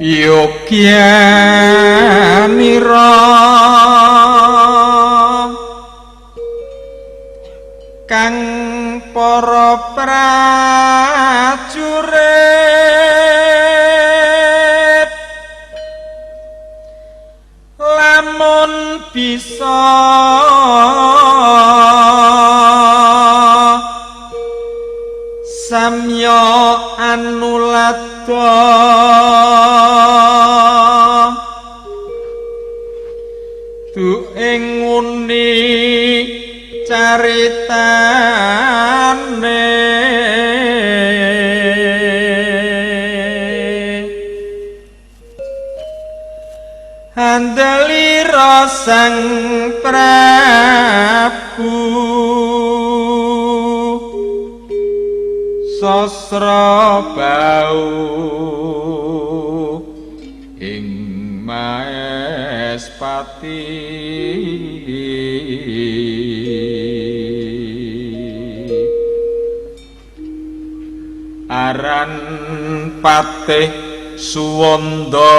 Yogyanira kang para prajurit lamun bisa samya anulada tu ing nguni caritane handalira sang Prabu Sasrabau ing Maespati aran Patih Suwanda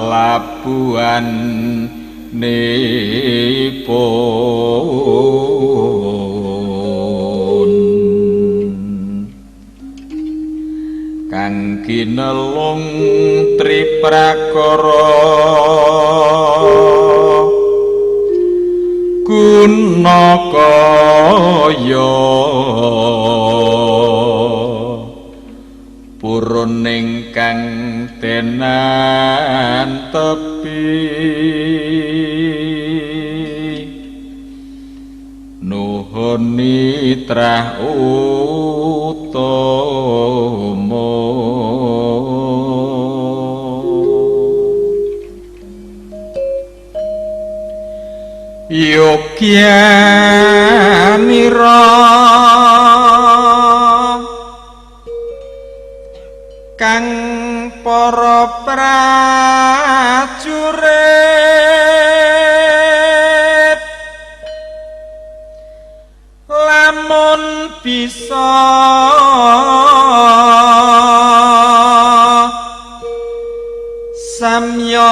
lelabuhan nipun kang ginelung triprakara Gunakaya purun ingkang tenan tepi nuhun nitrah utama Yogyanira kang para prajurit lamun bisa samya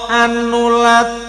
anulada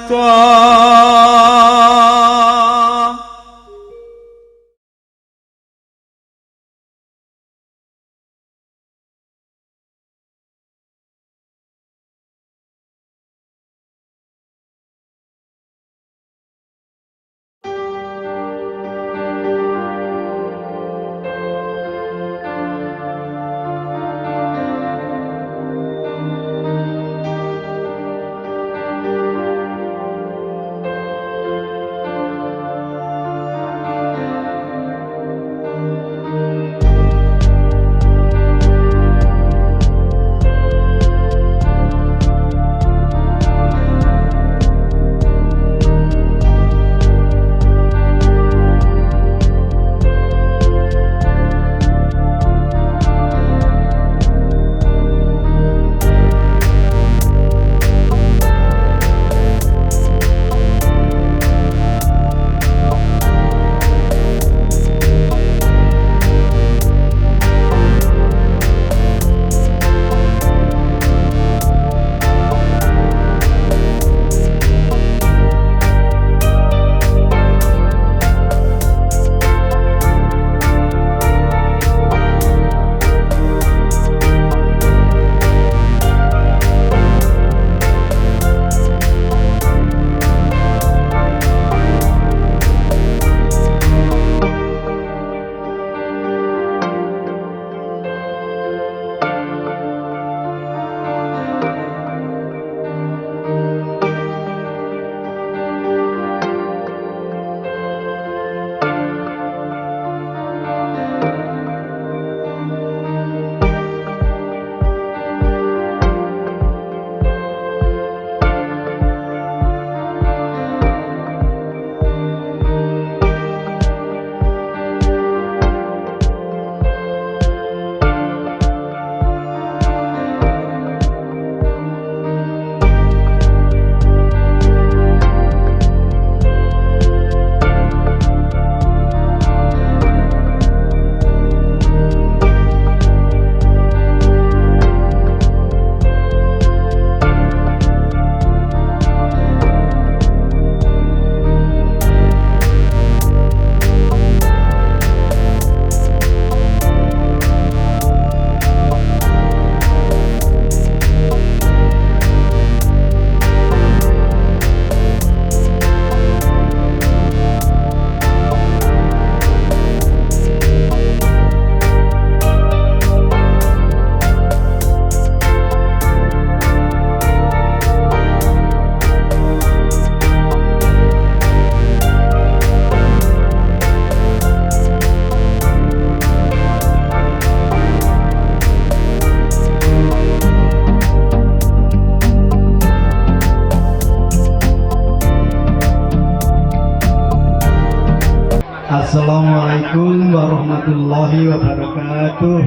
Assalamualaikum warahmatullahi wabarakatuh.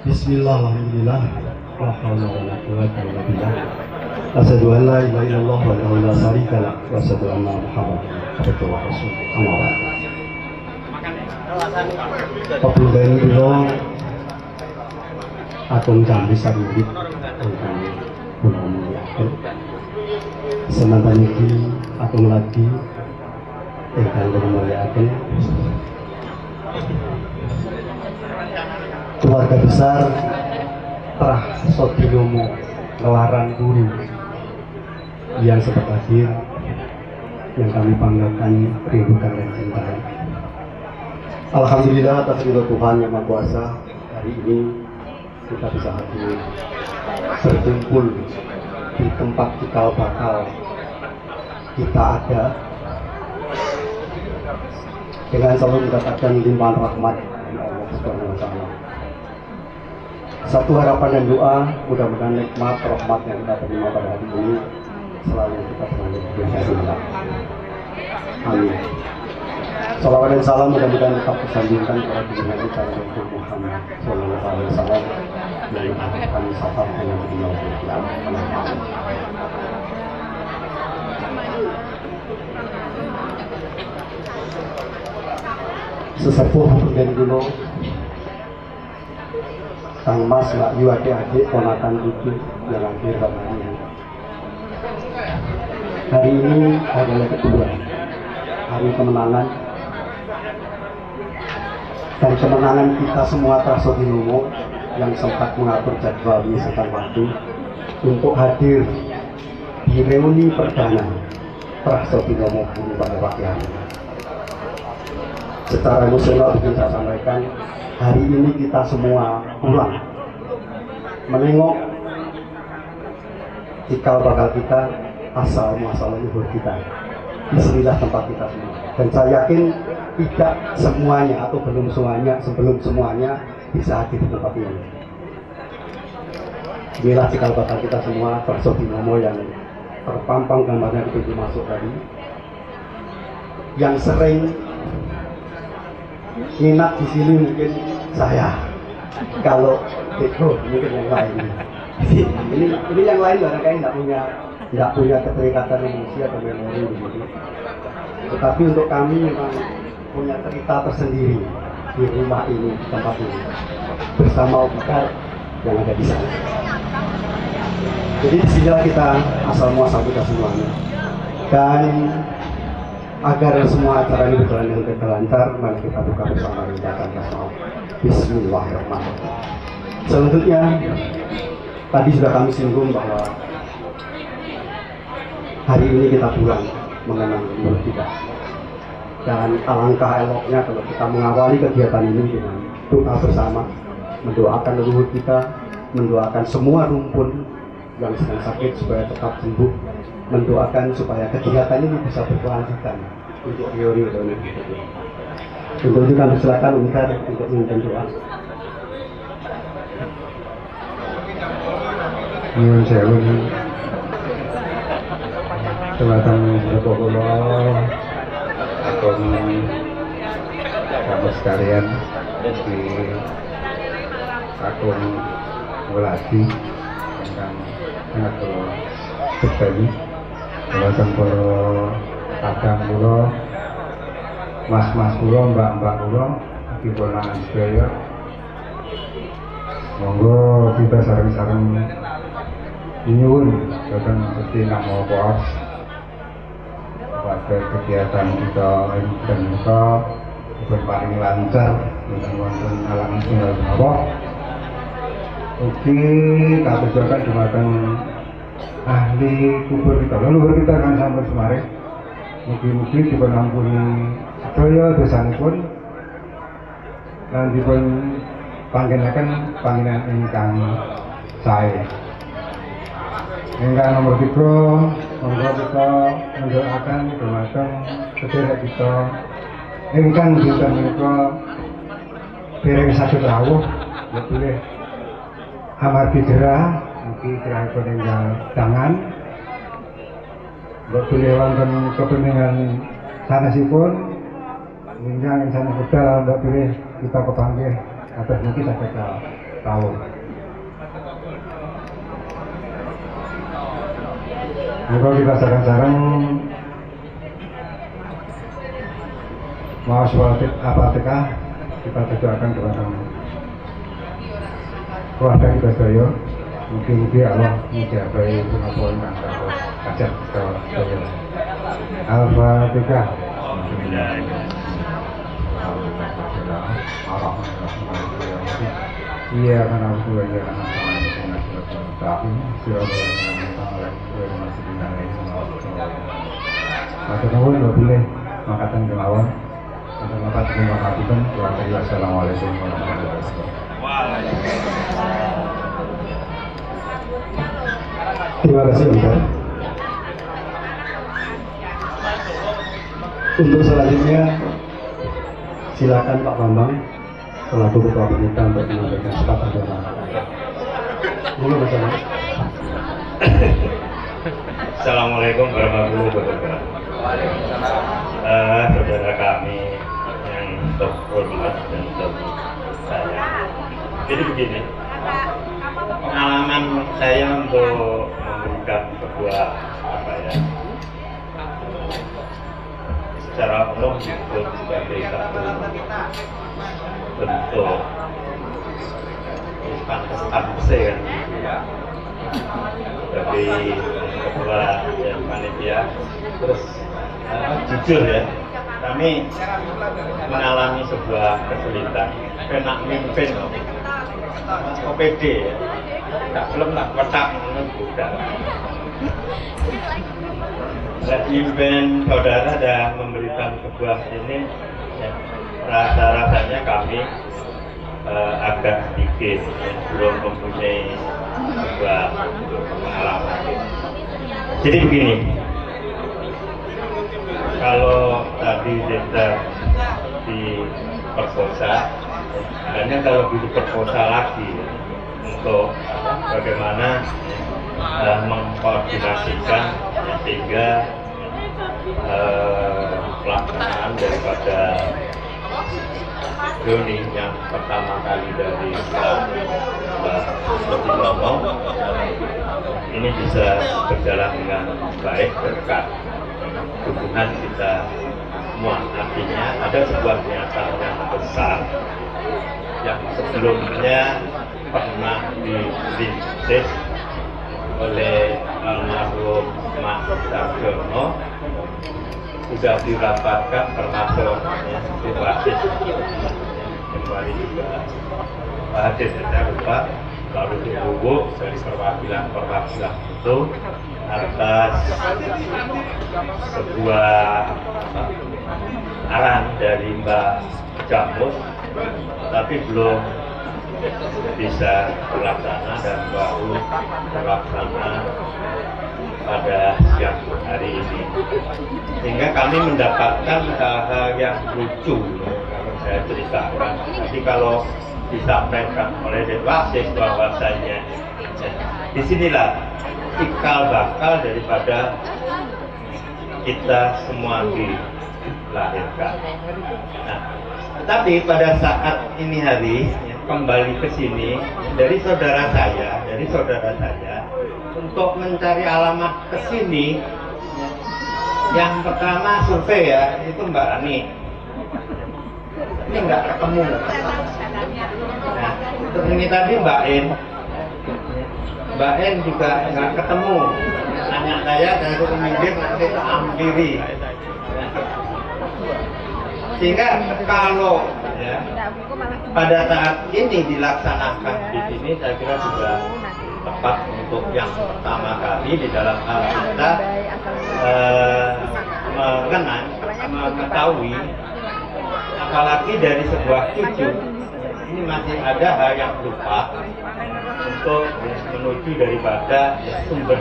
Bismillah, alhamdulillah, la haula wala quwwata illa billah. Asyhadu an la ilaha illallah wa la syarika lah wa asyhadu anna Muhammadan abduhu wa rasuluh. Amma ba'd. Pepundhen kula agung jambi sarurip ingkang kula mulyakaken. Semanten iki agung lagi ingkang kula mulyakaken keluarga besar Trah Sodinomo Ngelarang Guru yang sempat hadir, yang kami banggakan, rindukan dan cintai. Alhamdulillah atas ridho Tuhan Yang Maha Kuasa, hari ini kita bisa hadir berkumpul di tempat cikal bakal kita ada dengan selalu mendapatkan limpahan rahmat dari Allah Subhanahu wa Ta'ala. Satu harapan dan doa, mudah-mudahan nikmat rahmat yang kita terima pada hari ini selalu kita berlimpah. Amin. Salawat dan salam mudah-mudahan tetap disambungkan kepada junjungan kita Rasul Muhammad Sallallahu Alaihi Wasallam yang kami sapa dengan beliau. Sesepuh dan dulu Kang Mas Mbak Yu adik-adik ponakan cucu yang hadir pada hari ini. Hari ini adalah kedua hari kemenangan, dan kemenangan kita semua Trah Sodinomo yang sempat mengatur jadwal menyisihkan waktu untuk hadir di reuni perdana Trah Sodinomo Guru pada pagi hari ini. Secara emosional ingin saya sampaikan, hari ini kita semua pulang menengok cikal bakal kita, asal muasal leluhur kita. Disinilah tempat kita semua. Dan saya yakin tidak semuanya atau belum semuanya bisa hadir di tempat ini. Inilah cikal bakal kita semua, Trah Sodinomo yang terpampang gambarnya di pintu masuk tadi, yang sering minat di sini mungkin saya, kalau Deko mungkin yang lain. Ini yang lain barangkali nggak punya keterikatan emosi atau memori begitu. Tetapi untuk kami memang punya cerita tersendiri di rumah ini, di tempat ini, bersama Om Bakar yang ada di sana. Jadi disinilah kita asal muasal kita semuanya. Dan agar semua acara ini berjalan dengan lancar, mari kita buka bersama bacaan basmalah. Bismillahirrahmanirrahim. Selanjutnya, tadi sudah kami singgung bahwa hari ini kita pulang mengenang leluhur kita. Dan alangkah eloknya kalau kita mengawali kegiatan ini dengan doa bersama, mendoakan leluhur kita, mendoakan semua rumpun yang sedang sakit supaya tetap sembuh, mendoakan supaya kegiatan ini bisa berkelanjutan untuk teori dan berikutnya. Untuk itu kami silakan Umkar untuk memimpin doa. Nyuwun sewu Dumateng Bapak kula agung kamu sekalian di agung Weladi ingkang ngatur berbagi dumateng para kadang kula, mas-mas kula, mbak-mbak kula, dipunangan sedaya. Monggo kita sareng-sareng nyuwun dhateng Gusti Namo Pos pada kegiatan kita dan kita berparing lancar dengan wonten alangan tunggal menawa. Ugi katujukan dumateng ahli kubur kita, leluhur kita kan sampai semarin. Mugi-mugi dipun ampuni sedaya dosanipun lan dipun panggenaken pangenan ingkang sae. Ingkang nomor 3, monggo kita mendoakan dumateng sedherek kita ingkang dinten menika dereng saged rawuh pilih amargi gerah, mugi gerahipun enggal dangan Berbeli wonten kepentingan sanesipun ingkang sanes budal ndak pilih kita kepanggih atas mugi saged tahu. Monggo kita sareng-sareng mau sewatit Al-Fatihah kita doakan kepada keluarga kita sedaya. Mugi-mugi Allah menjabai punapa ingkang kawula kajat sedaya. Al-Fatihah. Iya karena aku lagi anak tapi Matur nuwun lho bilih makaten kelawan. Untuk makat terima kasih pun. Wassalamualaikum warahmatullahi wabarakatuh. Terima kasih Ustaz. Untuk selanjutnya silakan Pak Bambang selaku Ketua Panitia untuk menyampaikan sepatah doa. Monggo Mas Bambang. Assalamualaikum warahmatullahi wabarakatuh. Saudara kami yang terhormat dan saya. Jadi begini, pengalaman saya untuk memberikan sebuah secara umum disebut sebagai satu bentuk pantes kan sebagai ketua yang panitia. Terus jujur ya, kami mengalami sebuah kesulitan kena mimpin OPD ya, tak belum tak kotak bukan. Mimpin saudara sudah memberikan sebuah ini ya, rasa-rasanya kami agak sedikit belum mempunyai sebuah pengalaman. Jadi begini, kalau tadi kita diperkosa, hanya kalau diperkosa lagi untuk bagaimana mengkoordinasikan sehingga pelaksanaan daripada Doni yang pertama kali dari seperti ngomong ini bisa berjalan dengan baik berkat hubungan kita semua. Artinya ada sebuah niatan yang besar yang sebelumnya pernah dirintis oleh almarhum Mas Sarjono, sudah dirapatkan termasuk Wasit kembali juga hadir, saya lupa, lalu dibubuk dari perwakilan itu atas sebuah arahan dari Mbak Jamus, tapi belum bisa terlaksana dan baru terlaksana pada siang hari ini, sehingga kami mendapatkan hal-hal yang lucu yang saya ceritakan. Jadi kalau disampaikan oleh Dewasis bahwasanya disinilah cikal bakal daripada kita semua dilahirkan. Nah, tetapi pada saat ini hari kembali ke sini dari saudara saya untuk mencari alamat ke sini, yang pertama survei ya, itu Mbak Ani. Ini nggak ketemu. Nah, untuk ini tadi Mbak En juga nggak ketemu. Tanya saya itu minggir nanti ke Amdiri. Sehingga kalau ya, pada saat ini dilaksanakan di sini, saya kira sudah tepat untuk yang pertama kali di dalam hal kita mengetahui, apalagi dari sebuah cucu ini masih ada hal yang lupa untuk menuju daripada sumber.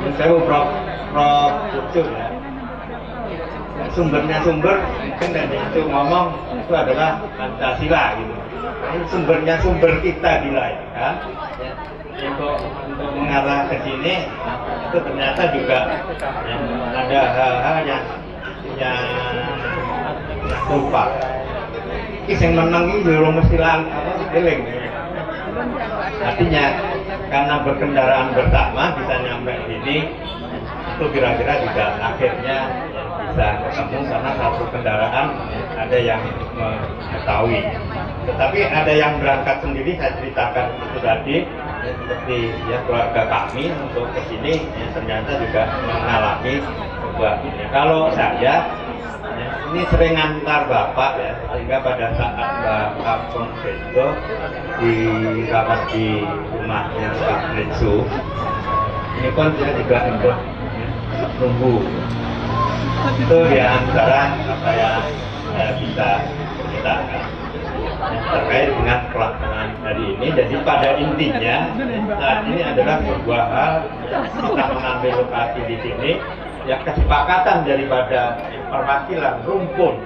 Ini saya Prof Cucu ya. Sumber mungkin dari itu ngomong itu adalah Pancasila gitu. Ini sumber kita dilahirkan ya, untuk mengarah ke sini itu ternyata juga ya, ada hal-hal yang lupa. Yang menang ini belum mesti eling. Artinya karena berkendaraan bersama bisa nyampe sini, itu kira-kira juga akhirnya bisa ketemu karena satu kendaraan ada yang mengetahui. Tetapi ada yang berangkat sendiri, saya ceritakan itu tadi, ya, seperti ya keluarga kami untuk ke sini ya, ternyata juga mengalami sebuah ini. Kalau saya ya, ini sering antar bapak ya, sehingga pada saat bapak Konseso dirawat di rumahnya Pak Blensu, ini pun saya juga ikut ya, nunggu. Itu ya antara apa yang saya bisa ceritakan terkait dengan pelaksanaan hari ini. Jadi pada intinya saat ini adalah sebuah hal kita mengambil lokasi di sini ya, kesepakatan daripada perwakilan rumpun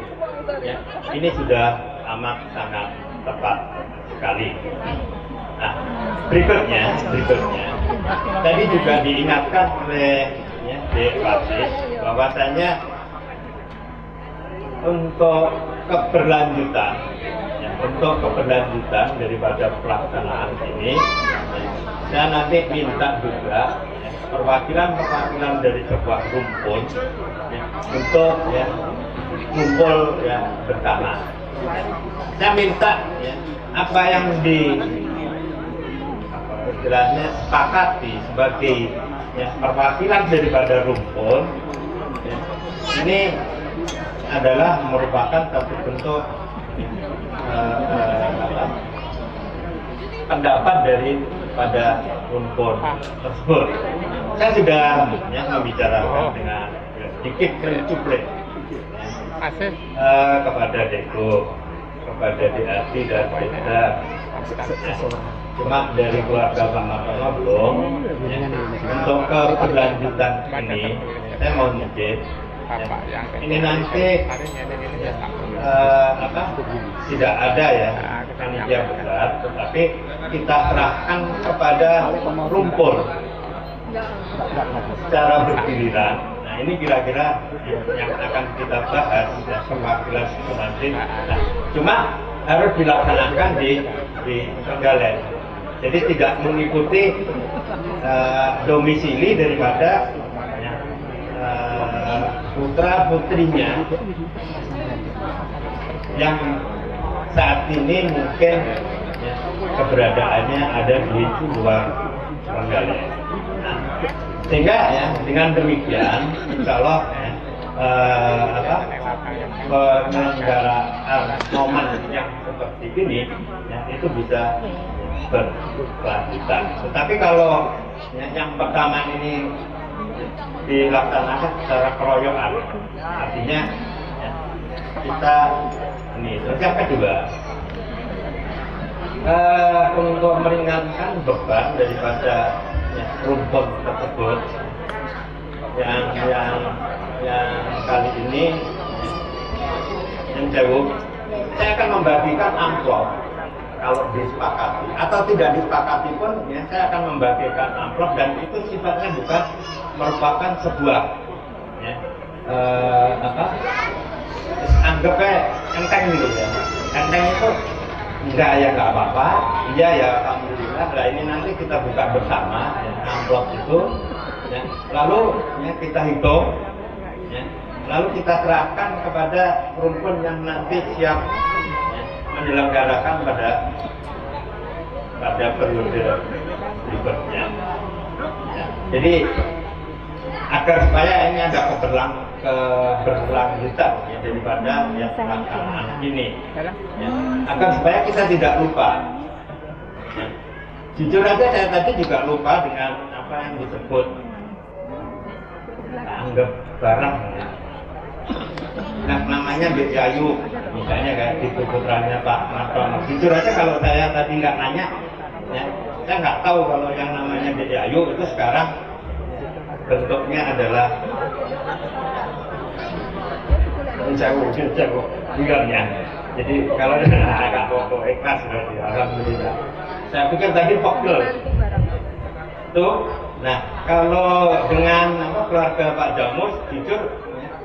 ya, ini sudah amat sangat tepat sekali. Nah, berikutnya tadi juga diingatkan oleh ya, Dek Basis bahwasanya untuk keberlanjutan daripada pelaksanaan ini saya nanti minta juga ya, perwakilan dari sebuah rumpun ya, untuk ya, ngumpul ya, bersama. Saya minta ya, apa yang istilahnya sepakati sebagai ya, perwakilan daripada rumpun ya, ini adalah merupakan satu bentuk pendapat pada rumpun tersebut. Saya sudah ya, membicarakan dengan ya, sedikit kerincuplek kepada Deko, kepada DAT dan Beda. Cuma dari keluarga Pak Martono belum. Ya, untuk keberlanjutan ini, saya mau nyebut. Ya, ini nanti tidak ada ya panitia besar, tetapi kita serahkan kepada rumpun secara bergiliran. Nah ini kira-kira yang akan kita bahas ya, perwakilan nanti. Nah, cuma harus dilaksanakan di Trenggalek. Jadi tidak mengikuti domisili daripada putra putrinya yang saat ini mungkin ya, keberadaannya ada di luar Trenggalek. Nah, sehingga ya dengan demikian insya Allah penyelenggaraan momen yang seperti ini ya, itu bisa berkelanjutan. Tetapi kalau ya, yang pertama ini dilaksanakan secara keroyokan, artinya ya, kita ini. Terus yang kedua, untuk meringankan beban daripada ya, rumpun tersebut yang kali ini yang jauh, saya akan membagikan amplop. Kalau disepakati atau tidak disepakati pun ya, saya akan membagikan amplop, dan itu sifatnya bukan merupakan sebuah ya, anggapnya enteng gitu ya. Enteng itu enggak ya nggak apa-apa, iya ya alhamdulillah. Nah ini nanti kita buka bersama ya, amplop itu ya. Lalu ya, kita hitung ya. Lalu kita serahkan kepada rumpun yang nanti siap ya, menyelenggarakan pada periode berikutnya ya. Jadi agar supaya ini ada keberlanjutan ya, daripada ya, pelaksanaan ini ya. Agar supaya kita tidak lupa ya. Jujur aja saya tadi juga lupa dengan apa yang disebut anggap barang ya. Nah namanya Mbak Yayu misalnya kayak di putranya Pak Martono. Jujur aja kalau saya tadi nggak nanya ya, saya nggak tahu kalau yang namanya Mbak Yayu itu sekarang bentuknya adalah jauh tinggalnya. Jadi kalau agak pokok ikhlas berarti alhamdulillah. Saya pikir tadi pokok tuh Nah, kalau dengan keluarga Pak Jamus, jujur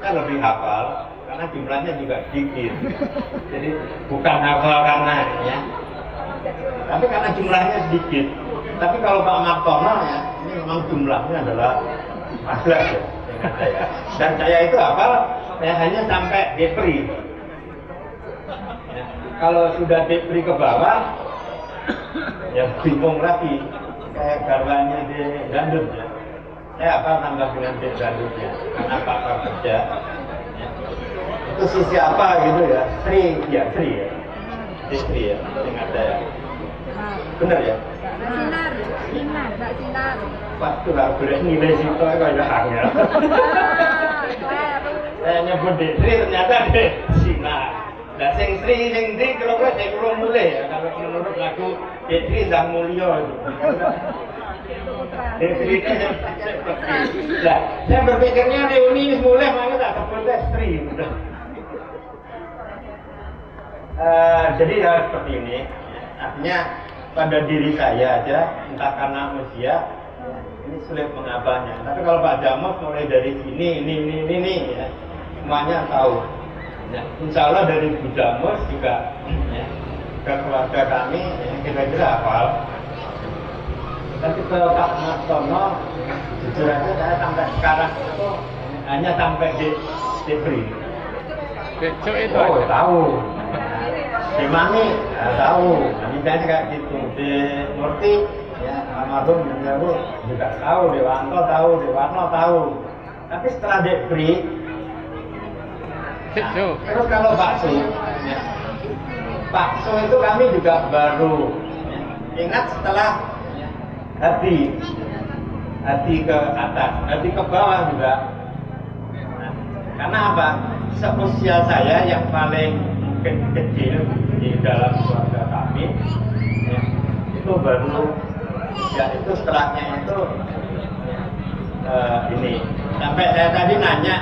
saya lebih hafal karena jumlahnya juga sedikit. Jadi bukan hafal karena ya, tapi karena jumlahnya sedikit. Tapi kalau Pak Martono ya, ini memang jumlahnya adalah 14 ya dengan saya. Dan saya itu hafal ya, hanya sampai Depri. Ya, kalau sudah Depri ke bawah, ya bingung lagi. Kayak garwanya di Dandut ya. Saya apa tambah dengan di Dandutnya karena Pak kerja ya. Itu sisi apa gitu ya, Sri ya, Sri ya, ingat saya bener ya. Mbak Sinar. Pak tuh nggak boleh nilai situ kayak angel. Saya nyebut di Sri ternyata di Sinar. Nah, sing Sri, sing Di, kira-kira saya kurang mulai ya, kalau menurut lagu Sri Zah Mulyo itu. Sri itu nah, saya berpikirnya Leoni ini mulai, makanya tak sebutnya Sri. Jadi ya seperti ini, artinya pada diri saya aja, entah karena usia, ini sulit mengapanya. Tapi kalau Pak Jamus mulai dari sini, ini, ya, semuanya tahu. Ya, insya Allah dari Bu Jamus juga ya, ke keluarga kami ya, kira-kira hafal. Tapi kalau Pak Martono jujur aja saya sampai sekarang itu hanya sampai di Depri. Itu Oh tahu. Di Mami ya, tahu. Misalnya kayak gitu. Di Murti ya almarhum juga tahu. Dewanto tahu. Dewarno tahu. Tapi setelah Depri nah, terus kalau bakso, ya, bakso itu kami juga baru ya, ingat setelah ya, hati ke atas, hati ke bawah juga. Nah, karena apa? Seusia saya yang paling kecil di dalam keluarga kami, ya, itu baru ya itu setelahnya itu ini sampai saya tadi nanya.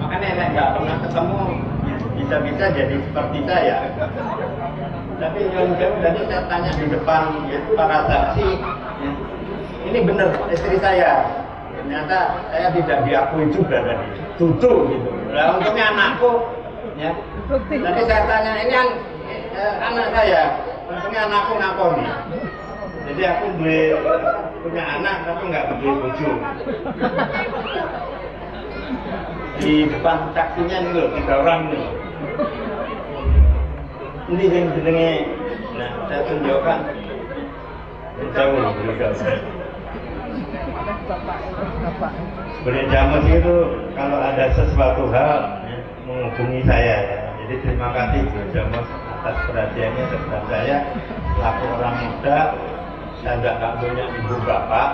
Makanya saya nggak pernah ketemu bisa-bisa jadi seperti saya. Tapi yang jauh tadi saya tanya di depan ya, para saksi, ya, ini benar istri saya. Ternyata saya tidak diakui juga tadi, cucu gitu. Nah untungnya anakku, ya. Tadi saya tanya ini yang anak saya, untungnya anakku ngakoni. Jadi aku punya anak tapi nggak punya cucu. Di depan saksinya nih loh, 3 orang nih. Ini yang jenenge, nah saya tunjukkan. Jauh loh, Beliau Jamus itu kalau ada sesuatu hal ya, menghubungi saya ya. Jadi terima kasih Beliau Jamus atas perhatiannya terhadap saya selaku orang muda. Saya nggak punya ibu bapak.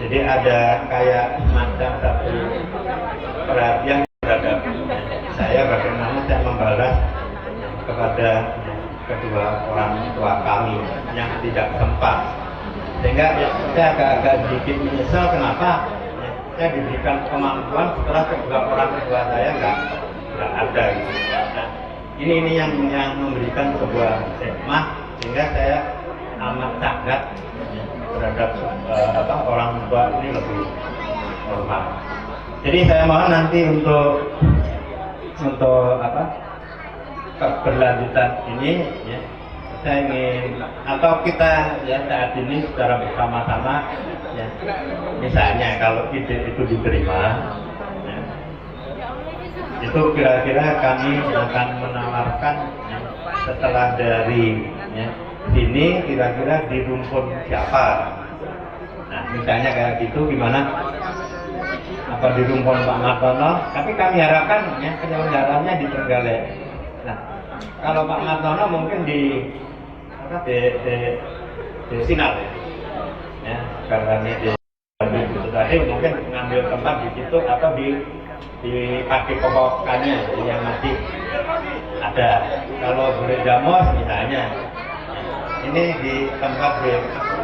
Jadi ada kayak semacam satu perhatian terhadap saya bagaimana saya membalas kepada kedua orang tua kami yang tidak sempat. Sehingga ya, saya agak-agak sedikit menyesal kenapa ya, saya diberikan kemampuan setelah kedua orang tua saya nggak ada. Gitu. Nah, ini yang memberikan sebuah hikmah sehingga saya amat sangat ya, terhadap orang tua ini lebih hormat. Jadi saya mohon nanti untuk keberlanjutan ini ya, saya ingin atau kita ya saat ini secara bersama-sama ya, misalnya kalau ide itu diterima ya, itu kira-kira kami akan menawarkan ya, setelah dari ya, sini kira-kira di rumpun siapa. Nah misalnya kayak gitu gimana, apa di rumpun Pak Martono, tapi kami harapkan ya penyelenggaranya di Trenggalek. Nah kalau Pak Martono mungkin di Sinar ya, karena di tadi mungkin mengambil tempat di situ atau di padepokannya yang masih ada. Kalau Beliau Jamus misalnya ini di tempat di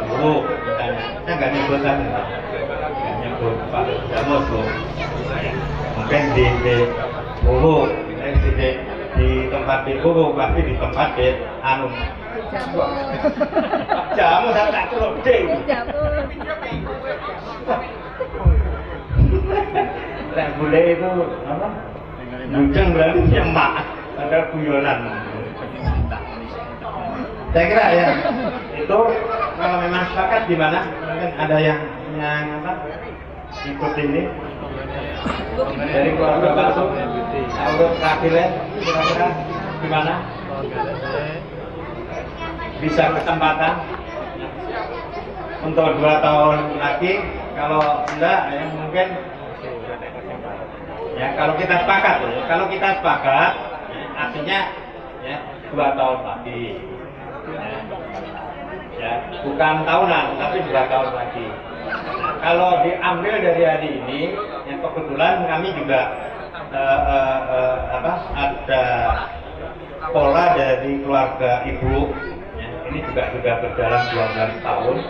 Guru misalnya, saya nggak nyebutkan nggak nyebut Pak Jamus loh, mungkin di Guru di tempat di Guru pasti di tempat di Jamus saya tak celok ding. bule itu apa? Bujang berarti nyemak, ada guyonan. Saya kira ya itu kalau memang sepakat gimana? Mungkin ada yang apa? Ikut ini dari keluarga bakso, urut kafilah, kira-kira gimana? Bisa kesempatan untuk 2 tahun lagi, kalau enggak ya mungkin ya kalau kita sepakat ya, artinya ya 2 tahun lagi ya bukan tahunan tapi 2 tahun lagi. Nah, kalau diambil dari hari ini yang kebetulan kami juga ada pola dari keluarga ibu ya, ini juga sudah berjalan 12 tahun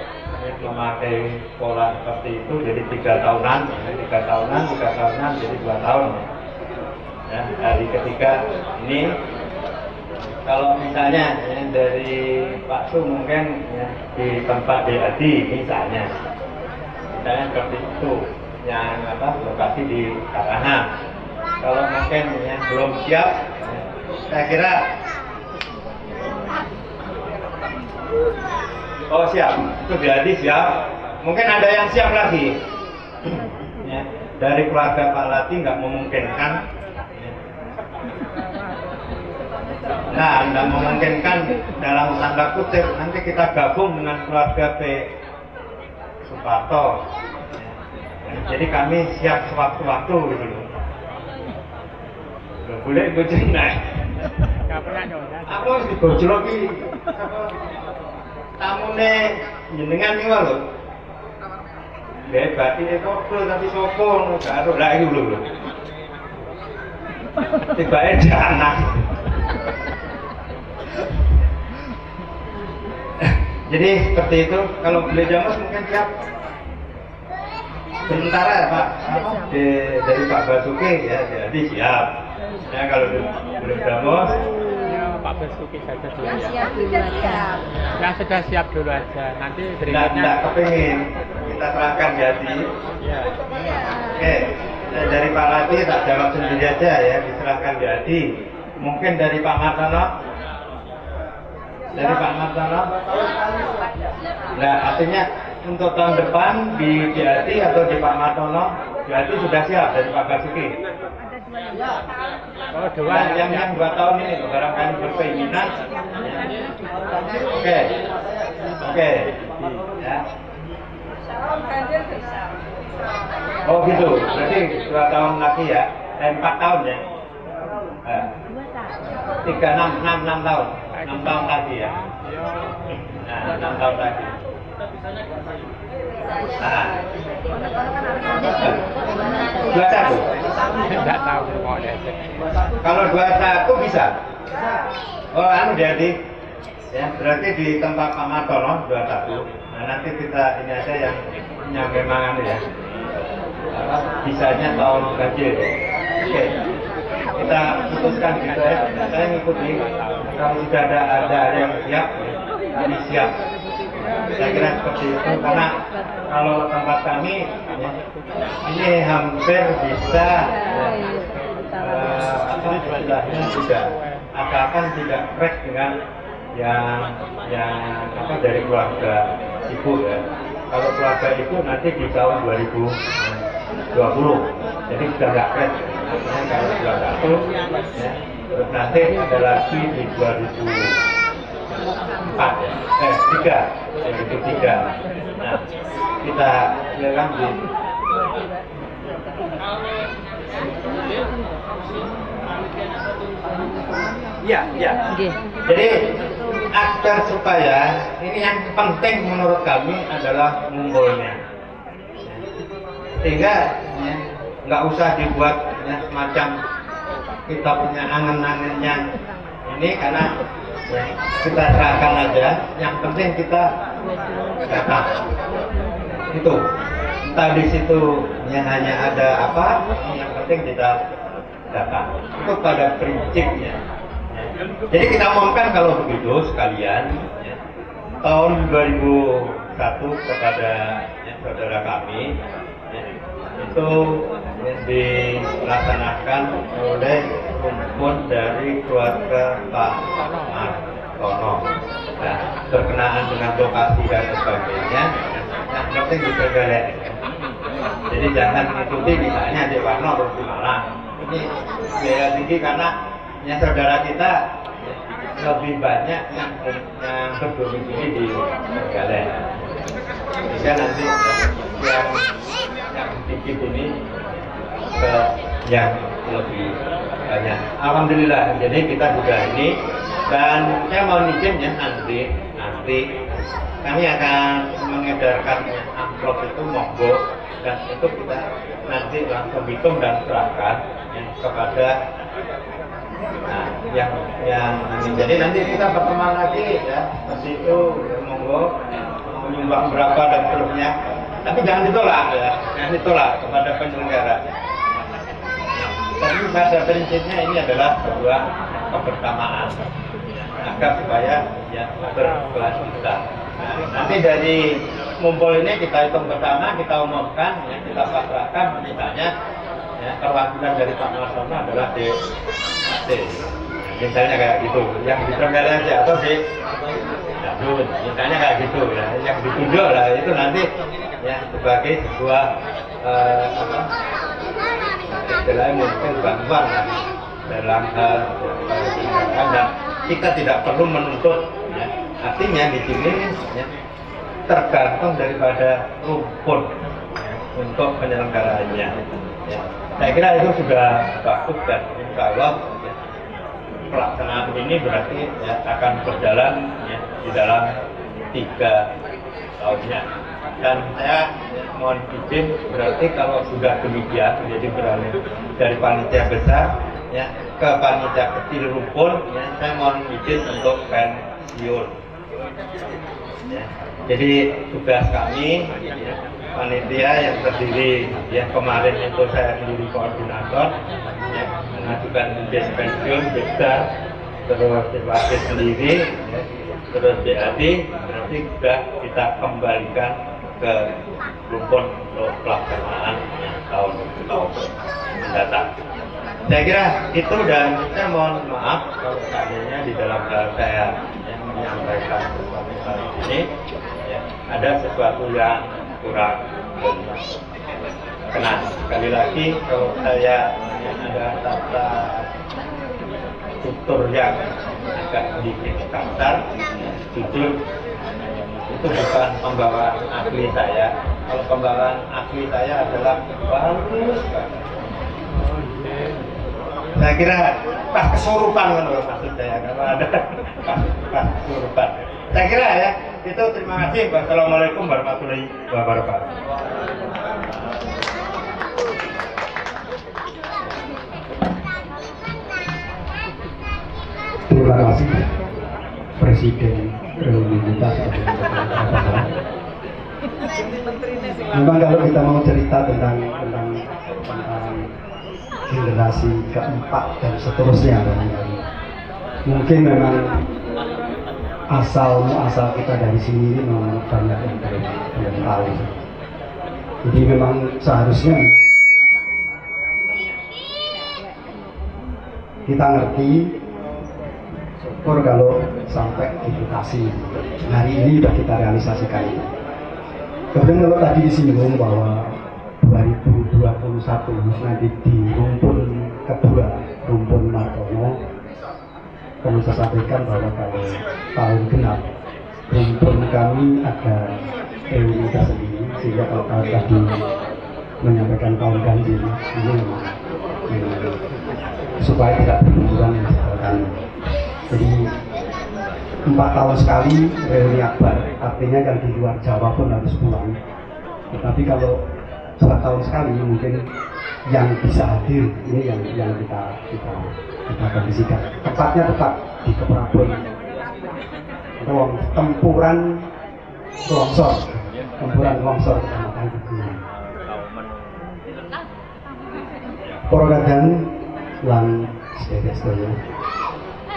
memakai pola seperti itu, jadi 3 tahunan jadi 2 tahun ya. Hari ketiga ini kalau misalnya ya, dari Pak Su mungkin ya, di tempat DAD misalnya seperti itu yang lokasi di Karangan, kalau mungkin ya, belum siap ya, saya kira siap, itu jadi siap. Mungkin ada yang siap lagi. Ya, dari keluarga Pak Lati nggak memungkinkan. Ya. Nah, nggak memungkinkan dalam tanda kutip. Nanti kita gabung dengan keluarga P. Suparto. Ya. Jadi kami siap sewaktu-waktu gitu loh. Boleh gojek naik. Aku harus digojol lagi. Tamune jenengan iki lho. Gawe batine foto tapi sopo karo lha iki lho. Tibake janak. Jadi seperti itu, kalau beli jamus mungkin siap. Sementara ya Pak, dari Pak Basuki ya, jadi siap. Ya kalau beli jamus Pak Basuki saja dulu ya. Siap dulu aja. Yang sudah siap dulu aja. Nanti tidak berikutnya. kepingin kita serahkan jadi. Ya. Oke, dari Pak Lati tak jawab sendiri aja ya, diserahkan jadi. Mungkin dari Pak Martono. Dari Pak Martono. Nah, artinya untuk tahun depan di Jati atau di Pak Martono, Jati sudah siap dari Pak Basuki. Oh, dua. Nah, yang 2 tahun ini barangkali berkeinginan. Oke. Ya. Oh gitu, berarti 2 tahun lagi ya, 4 tahun ya. 6 tahun, 6 tahun lagi ya. Nah, 6 tahun lagi. Nah, 21. Tidak tahu mau ada. Kalau 21 bisa. Oh, jadi ya berarti di tempat Pak Martono 21. Nah, nanti kita ini aja yang memang ya. Bisanya tahun ganjil. Oke. Kita putuskan gitu ya. Saya ngikuti. Kalau sudah ada yang siap, ini siap. Saya kira seperti itu karena kalau tempat kami ya, ini hampir bisa istilahnya tidak akan tidak crack dengan yang dari keluarga ibu ya. Kalau keluarga ibu nanti di tahun 2020, jadi sudah nggak crack. Artinya kalau 21 ya, terus nanti ada lagi di 2004 ya, 2003. Nah, kita bilang di ya. Jadi agar supaya ini yang penting menurut kami adalah ngumpulnya, sehingga ya, nggak usah dibuat ya, semacam kita punya angen-angennya ini karena ya, kita serahkan aja. Yang penting kita datang itu entah di situ ya, hanya ada apa, yang penting kita datang itu pada prinsipnya ya. Jadi kita umumkan kalau begitu sekalian ya, tahun 2019 satu kepada saudara kami itu dilaksanakan oleh rumpun dari keluarga Pak Martono. Nah, berkenaan dengan lokasi dan sebagainya, yang penting dipergalak. Jadi jangan mengikuti misalnya di Warno atau di Malang. Ini biaya tinggi karena yang saudara kita lebih banyak yang berdomisili di Trenggalek. Sehingga nanti yang dikit ini ke yang lebih banyak. Alhamdulillah, jadi kita sudah ini, dan saya mau izin ya nanti kami akan mengedarkan amplop itu monggo, dan itu kita nanti langsung hitung dan serahkan kepada yang ini. Jadi nanti kita pertemuan lagi ya, seperti itu monggo menyumbang berapa dan seterusnya. Tapi jangan ditolak ya, jangan ditolak kepada penyelenggara. Tapi pada prinsipnya ini adalah sebuah kebersamaan agar supaya ya berkelanjutan. Nah, nanti dari ngumpul ini kita hitung bersama, kita umumkan, ya, kita pasrahkan misalnya ya, perwakilan dari Pak Martono adalah D. Misalnya kayak gitu, yang di Trenggalek aja atau di Jambon, misalnya kayak gitu ya, yang ditunjuk lah itu nanti ya sebagai sebuah istilahnya mungkin bantuan dalam hal dan kita tidak perlu menuntut ya. Artinya di sini ya, tergantung daripada rumpun ya, untuk penyelenggaraannya ya. Saya kira itu sudah bagus dan insya Allah ya, pelaksanaan ini berarti ya, akan berjalan ya, di dalam 3 tahunnya. Dan saya mohon izin berarti kalau sudah demikian jadi beralih dari panitia besar ya ke panitia kecil rumpun ya, saya mohon izin untuk pensiun ya. Jadi tugas kami ya, panitia yang terdiri ya kemarin itu saya sendiri koordinator ya, mengajukan izin pensiun besar, terus wakil sendiri ya, terus BAD berarti sudah kita kembalikan ke rumpun untuk pelaksanaan ya, tahun mendatang. Saya kira itu, dan saya mohon maaf kalau seandainya di dalam hal saya yang menyampaikan sesuatu hal ini ya, ada sesuatu yang kurang berkenan. Sekali lagi kalau saya ada tata tutur yang agak sedikit kasar, jujur itu bukan pembawaan asli saya. Kalau pembawaan asli saya adalah bagus. Saya kira pas kesurupan kan maksud saya, kalau ada pas kesurupan. Saya kira ya itu. Terima kasih. Wassalamualaikum warahmatullahi wabarakatuh. Terima kasih Presiden reuni kita sebagai memang kalau kita mau cerita tentang generasi keempat dan seterusnya, mungkin memang asal kita dari sini memang banyak yang belum tahu. Jadi memang seharusnya kita ngerti. Syukur kalau sampai edukasi hari ini sudah kita realisasikan itu. Kemudian kalau tadi disinggung bahwa 2021 nanti di rumpun kedua, rumpun Martono, kami saya sampaikan bahwa kalau tahun genap rumpun kami ada reunitas sendiri, sehingga kalau tadi menyampaikan tahun ganjil ini memang supaya tidak berbenturan dengan. Jadi 4 tahun sekali reuni akbar, artinya yang di luar Jawa pun harus pulang. Tetapi kalau 2 tahun sekali mungkin yang bisa hadir ini yang kita kondisikan. Tempatnya tetap di Keprabon, tempuran longsor kecamatan Kebumen. Porogadang lan sedaya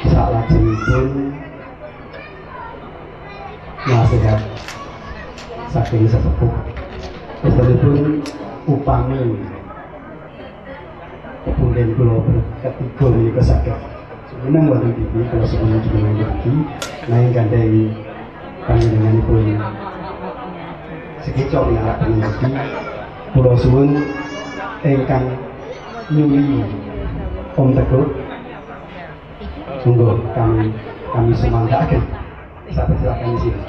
salajengipun nasihat saking sesepuh. Meskipun upami kemudian kula ketiga menika saged seneng wonten iki kula sebelum jenengan iki nanging gandeng panjenenganipun sekecok ngarep iki kula suwun ingkang nyuli Om Teguh monggo kami semangkaken silakan di sini.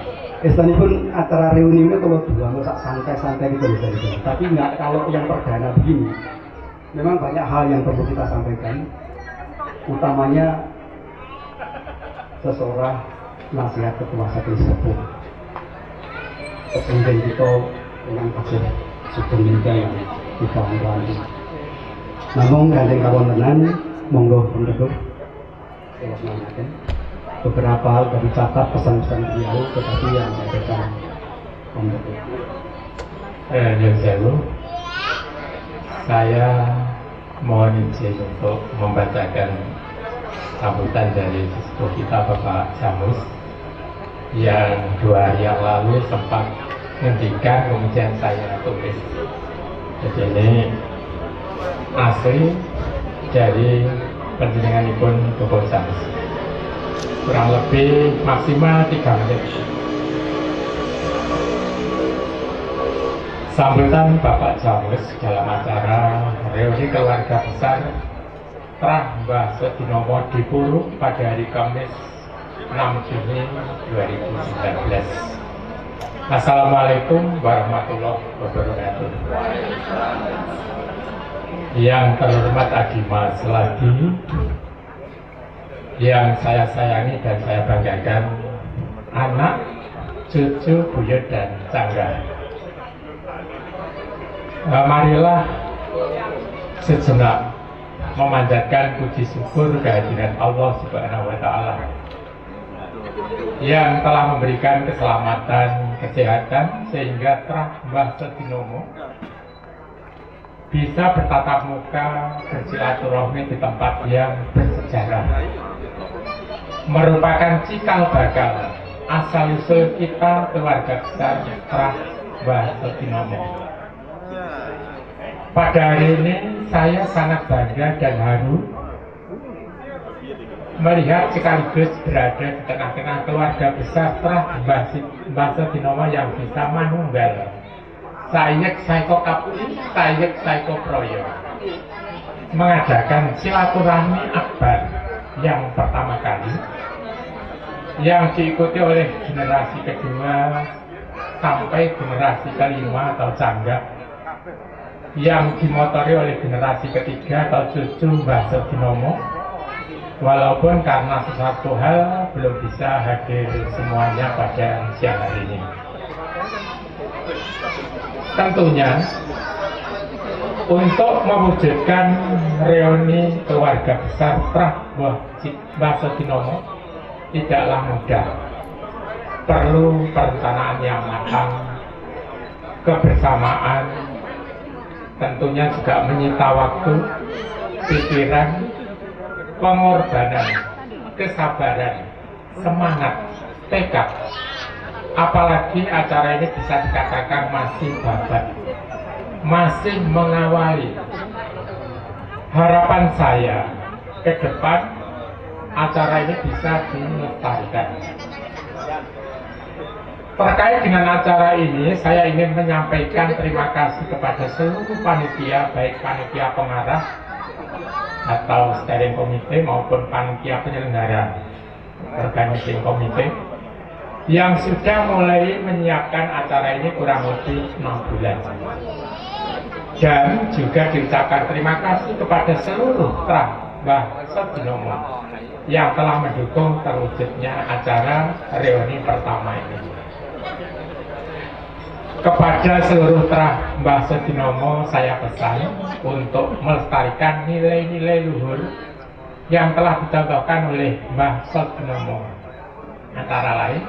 Istanipun acara reuni ini kalau dua sak santai-santai gitu loh. Tapi nggak kalau yang perdana begini. Memang banyak hal yang perlu kita sampaikan. Utamanya seseorang nasihat ketua satu sepuh. Kemudian kita dengan kasih sepenuhnya yang kita membantu. Namun gandeng kawan tenan, monggo untuk saya semangatkan. Beberapa hal dari catat pesan-pesan beliau, tetapi yang sampaikan untuk saya mohon izin untuk membacakan sambutan dari sesepuh kita Bapak Jamus yang 2 hari yang lalu sempat menghentikan kemudian saya tulis. Jadi ini asli dari penjenenganipun Bapak Jamus, kurang lebih maksimal 3 menit. Sambutan Bapak Jamus dalam acara reuni keluarga besar Trah Mbah Sodinomo di Puruk pada hari Kamis 6 Juni 2019. Assalamualaikum warahmatullahi wabarakatuh. Yang terhormat Adima Seladi, yang saya sayangi dan saya banggakan, anak, cucu, buyut, dan cangga. Marilah sejenak memanjatkan puji syukur kehadiran Allah Subhanahu wa Ta'ala yang telah memberikan keselamatan, kesehatan sehingga Trah Mbah Sodinomo bisa bertatap muka bersilaturahmi di tempat yang bersejarah, merupakan cikal bakal asal usul kita keluarga besar Trah Mbah Sodinomo. Pada hari ini saya sangat bangga dan haru melihat sekaligus berada di tengah-tengah keluarga besar Trah Mbah Sodinomo yang bisa manunggal sayek saiko kapuri, sayek saiko proyo, mengadakan silaturahmi akbar yang pertama kali, yang diikuti oleh generasi kedua sampai generasi kelima atau cangga, yang dimotori oleh generasi ketiga atau cucu Mbah Sodinomo, walaupun karena sesuatu hal belum bisa hadir semuanya pada siang hari ini. Tentunya untuk mewujudkan reuni keluarga besar Trah Mbah Sodinomo tidaklah mudah, perlu perencanaan yang matang, kebersamaan, tentunya juga menyita waktu, pikiran, pengorbanan, kesabaran, semangat, tekad. Apalagi acara ini bisa dikatakan masih babat, masih mengawali. Harapan saya ke depan acara ini bisa dilestarikan. Terkait dengan acara ini, saya ingin menyampaikan terima kasih kepada seluruh panitia, baik panitia pengarah atau steering komite maupun panitia penyelenggara organizing komite yang sudah mulai menyiapkan acara ini kurang lebih 6 bulan. Dan juga diucapkan terima kasih kepada seluruh Trah Mbah Sodinomo yang telah mendukung terwujudnya acara reuni pertama ini. Kepada seluruh Trah Mbah Sodinomo saya pesan untuk melestarikan nilai-nilai luhur yang telah dicontohkan oleh Mbah Sodinomo, antara lain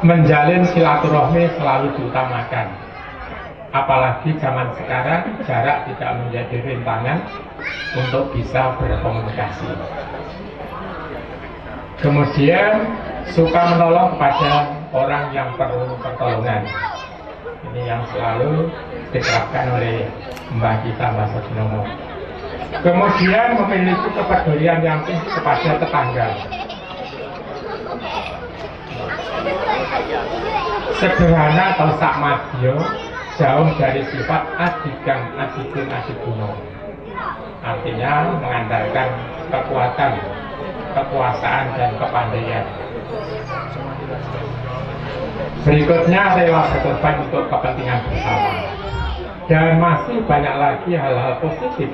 menjalin silaturahmi selalu diutamakan, apalagi zaman sekarang jarak tidak menjadi rintangan untuk bisa berkomunikasi. Kemudian suka menolong kepada orang yang perlu pertolongan. Ini yang selalu diterapkan oleh Mbah kita Mbah Sodinomo. Kemudian memiliki kepedulian yang tinggi kepada tetangga. Sederhana atau sakmadya, jauh dari sifat adigang adigin adiguna. Artinya mengandalkan kekuatan, kekuasaan dan kepandaian. Berikutnya rela berkorban untuk kepentingan bersama. Dan masih banyak lagi hal-hal positif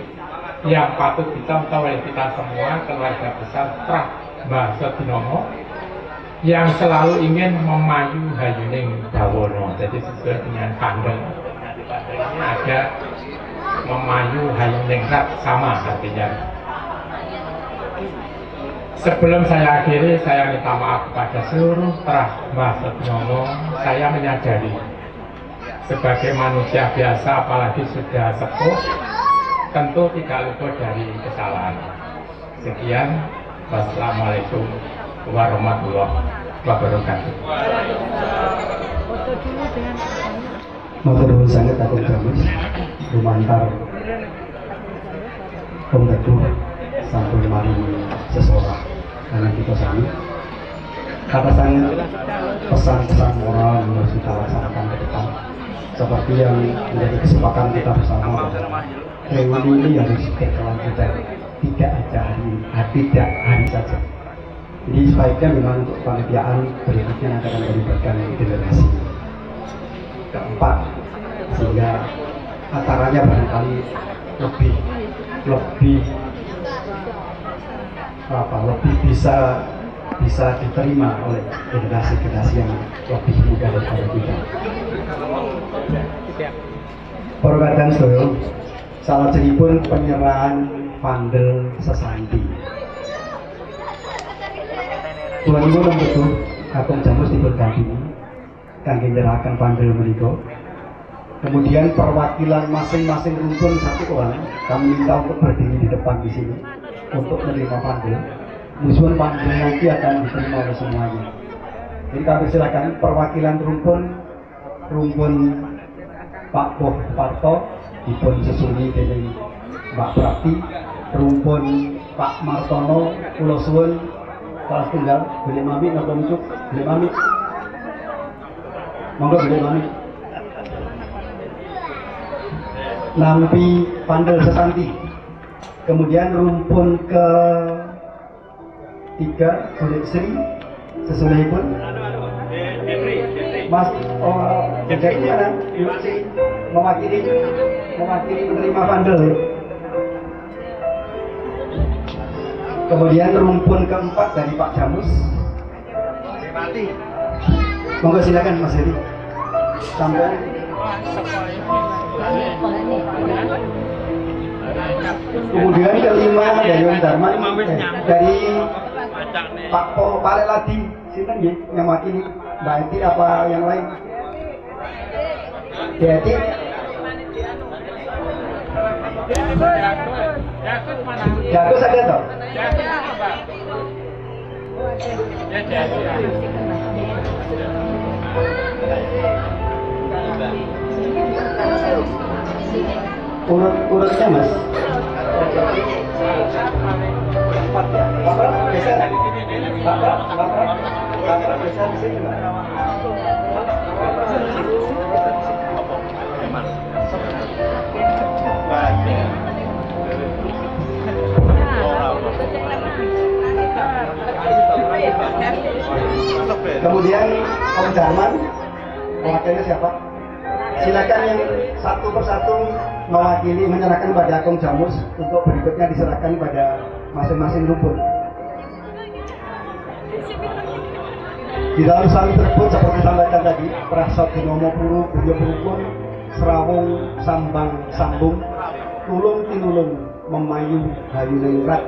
yang patut dicontoh oleh kita semua keluarga besar Trah Mbah Sodinomo yang selalu ingin memayu hayuning dawono. Jadi sesuai dengan pandang ini ada memayu hayuning rat sama artinya. Sebelum saya akhiri, saya minta maaf kepada seluruh Trah Mbah Sodinomo. Saya menyadari sebagai manusia biasa, apalagi sudah sepuh, tentu tidak luput dari kesalahan. Sekian, wassalamualaikum warahmatullahi wabarakatuh. Matur nuwun sanget Agung Jamus, lumantar Om Teguh sampun maringi sesorah karena kita sami. Kata sangat pesan-pesan moral yang harus kita laksanakan ke depan. Seperti yang menjadi kesepakatan kita bersama, reuni ini harus berkelanjutan, tidak hari saja. Jadi sebaiknya memang untuk kepanitiaan berikutnya akan melibatkan generasi keempat, sehingga acaranya barangkali lebih bisa diterima oleh generasi yang lebih muda daripada kita. Para kadang sedaya, salajengipun penyerahan pandel sesanti. Kula nyuwun Teguh Agung Jamus dipun dampingi kangge nyerahaken pandel menika. Kemudian perwakilan masing-masing rumpun satu orang kami minta untuk berdiri di depan di sini untuk menerima pandel. Musuhan pandel nanti akan diterima oleh semuanya. Jadi kami silakan perwakilan rumpun Pak Boh Parto dipun sesuni dening Mbak Prati, rumpun Pak Martono kula suwun kelas tunggal boleh mami napa muncuk boleh mami monggo boleh mami nampi pandel sesanti. Kemudian rumpun ke 3 boleh Sri sesulihipun Mas jadi mana mewakili menerima pandel. Kemudian rumpun keempat dari Pak Jamus. Monggo silakan Mas Heri. Sampai kemudian kelima dari Om Darman dari Pak Paleladi. Sinten nggih yang mewakili Mbak Eti apa yang lain? Eti. Jagus ada toh? Urutnya Mas. Bapak bisa di sini Mas. Kemudian Om Darman, mewakilnya siapa? Silakan yang satu persatu mewakili menyerahkan pada Agung Jamus untuk berikutnya diserahkan pada masing-masing rumpun. Di dalam sali tersebut seperti disampaikan tadi, Trah Sodinomo Puru, Buryo Purukun, Serawung, Sambang, Sambung, Tulung Tinulung, Memayu, Hayuning Rat.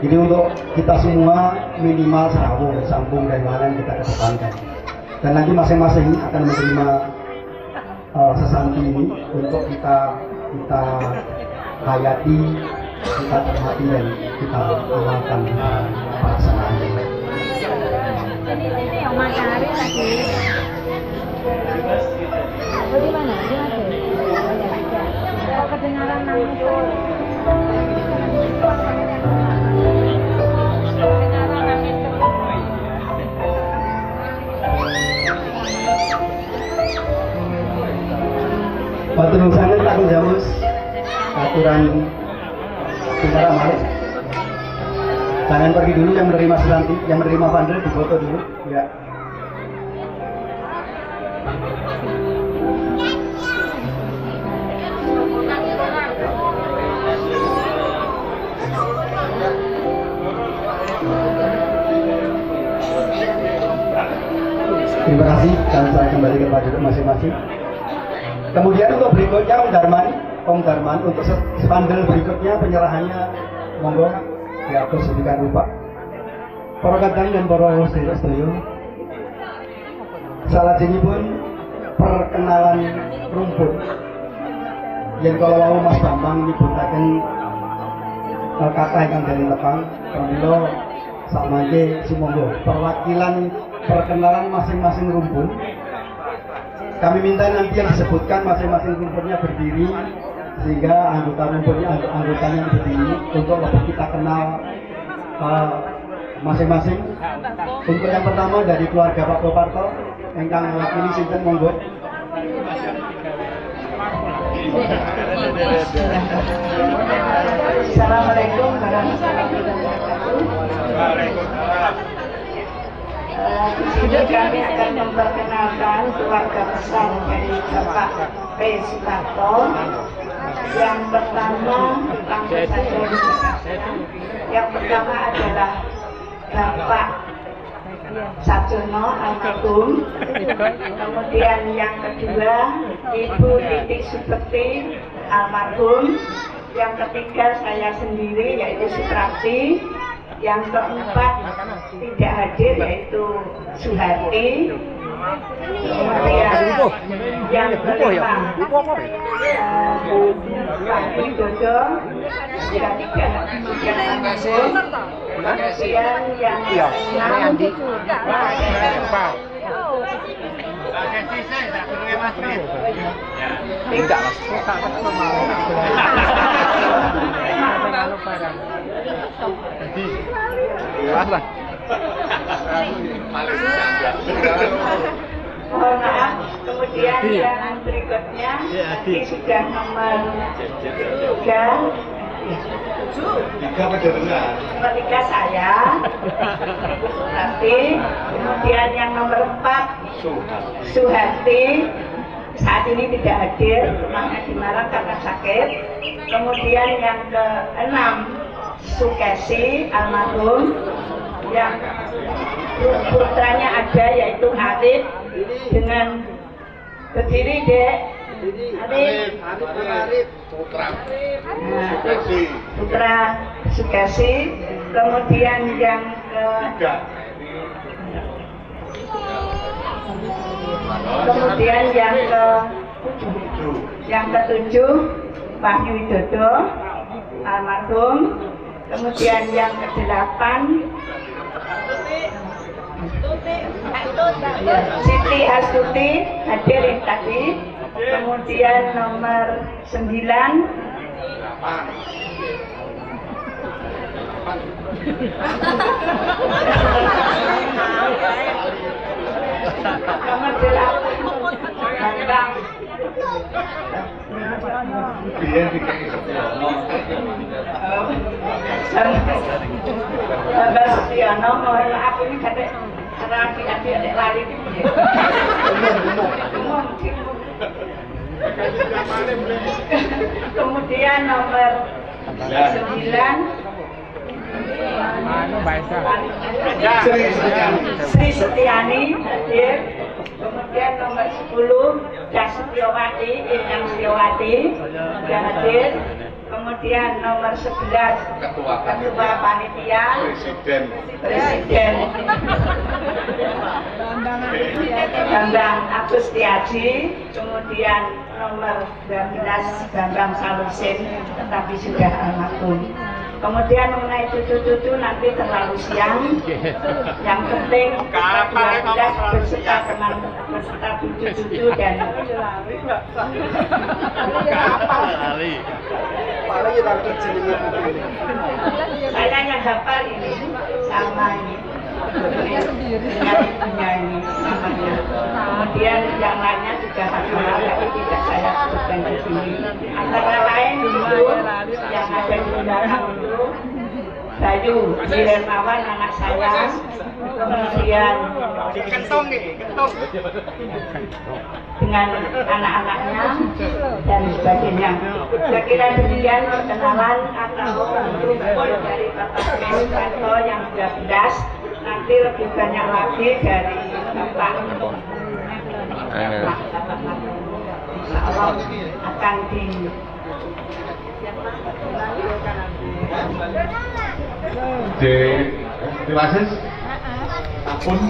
Jadi untuk kita semua minimal Serawung, Sambung, dan lain kita kedepankan. Dan nanti masing-masing akan menerima sesanti ini untuk kita hayati, kita cermati dan kita amalkan pelaksanaannya. Sini yang matahari tadi. Oh, di mana? Di mana? Oh, kedengaran nangis. Kedengaran nangis terus. Batur sangat takut jamus aturan bicara malik. Jangan pergi dulu, yang menerima Sulanti, yang menerima Vandel difoto dulu ya. Terima kasih, dan saya kembali ke tempat duduk masing-masing. Kemudian untuk berikutnya Om Darman untuk spandel berikutnya penyerahannya monggo diatur sedemikian rupa. Para kadang dan para sedherek, salajengipun perkenalan rumput. Yen kalau wau Mas Bambang nyebutaken kata ingkang dari tepang, pramila sakmangke sumangga perwakilan perkenalan masing-masing rumpun. Kami minta nanti yang disebutkan masing-masing rumputnya berdiri sehingga anggotanya berdiri untuk lebih kita kenal masing-masing. Untuk yang pertama dari keluarga Pak Poparto, engkang mewakili sinten monggo. Assalamualaikum warahmatullahi wabarakatuh. Waalaikumsalam. Di sini kami akan memperkenalkan keluarga besar dari Bapak P. Suparto. Yang pertama, yang pertama adalah Bapak Sajono almarhum. Kemudian yang kedua Ibu Titik Superti almarhum. Yang ketiga saya sendiri yaitu Suprati. Yang keempat tidak hadir yaitu Suharti. Kemudian yang kelima Pak Widodo sudah tidak almarhum. Kemudian yang enam tidak mohon maaf. Kemudian yang berikutnya ini sudah nomor 3 saya Suharti. Kemudian yang nomor 4 Suharti saat ini tidak hadir, rumahnya di Malang karena sakit. Kemudian yang ke-6 Sukesi almarhum, yang putranya ada yaitu Arif dengan berdiri Dek Arif putra Sukesi. Kemudian yang ke-7 Wahyu Widodo almarhum. Kemudian yang ke-8 Siti Astuti hadir tadi. Kemudian nomor 9 nomor 8 Bapak Sutiono, mohon maaf ini kadek adik-adik lari. Kemudian nomor 9 Sri Setiani hadir. Kemudian nomor 10 Setiawati, Inang Setiawati sudah hadir. Kemudian nomor 11 Ketua Panitia Presiden Bambang Agustiaji. Kemudian nomor 12 Bambang Salusin tetapi sudah almarhum. Kemudian mengenai cucu-cucu nanti terlalu siang. Yang penting kita benar-benar berserta dengan beserta cucu-cucu dan saya yang hafal ini sama ini. Dengan ibunya ini namanya. Kemudian yang lainnya juga hafal, tapi tidak saya sebutkan di sini. Antara lain dulu yang ada di belakang itu Bayu Hermawan anak saya, kemudian dengan anak-anaknya dan sebagainya. Saya kira demikian perkenalan atau rumpun dari Bapak Suwanto yang 12. Nanti lebih banyak lagi dari Bapak. Insya Allah akan di Dilasis pun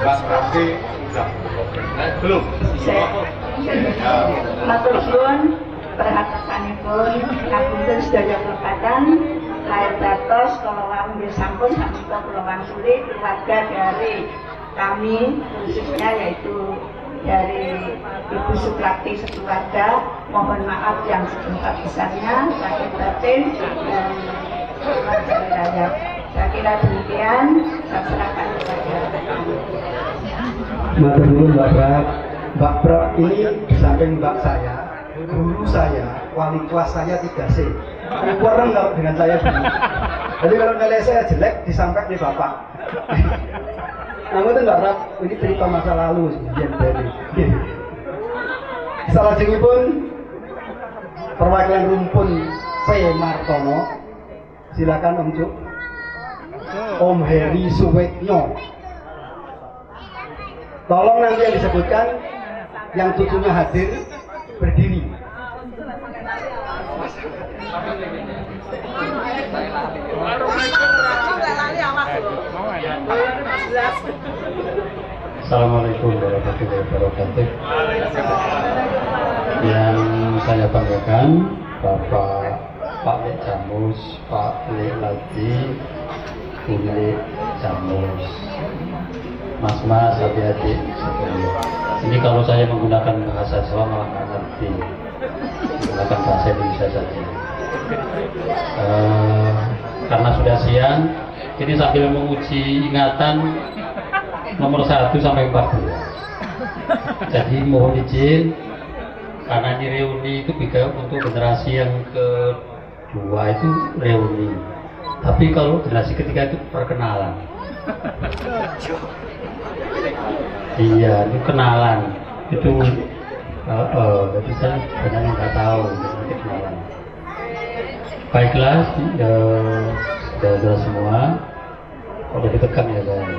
Mbak Rasi belum Matur suwun perhatosanipun ngapunten sedaya kelepatan lahir dados kala wau nggih sampun sampun kula wangsuli keluarga dari kami khususnya yaitu dari Ibu Suprati sekeluarga, mohon maaf yang sebesar-besarnya lahir batin dan dari rakyat. Saya kira demikian, saya serahkan kepada Matur nuwun Mbak Prak. Mbak Prak ini di samping Mbak saya, guru saya, wali kelas saya 3C. Kurang kalau dengan saya begini. Jadi kalau nilai saya jelek disampaikan di Bapak. Namun itu Mbak Prak, ini cerita masa lalu sebagian dari. Salajengipun perwakilan rumpun P. Martono, silakan Om Cuk. Om Heri Suwetnyo. Tolong nanti yang disebutkan yang cucunya hadir berdiri. Assalamualaikum warahmatullahi wabarakatuh. Yang saya banggakan Bapak Pak Lek Jamus, Pak Lek Ladi, Bu Lek Jamus, Mas-mas, adik-adik sekalian. Ini kalau saya menggunakan bahasa Jawa malah nggak ngerti. Menggunakan bahasa Indonesia saja. Karena sudah siang, ini sambil menguji ingatan nomor 1 sampai 14. Jadi mohon izin, karena ini reuni itu juga untuk generasi yang kedua itu reuni. Tapi kalau generasi ketiga itu perkenalan. Iya, itu kenalan. Itu jadi saya sebenarnya nggak tahu itu kenalan. Baiklah, sudah semua. Udah ditekan ya saya.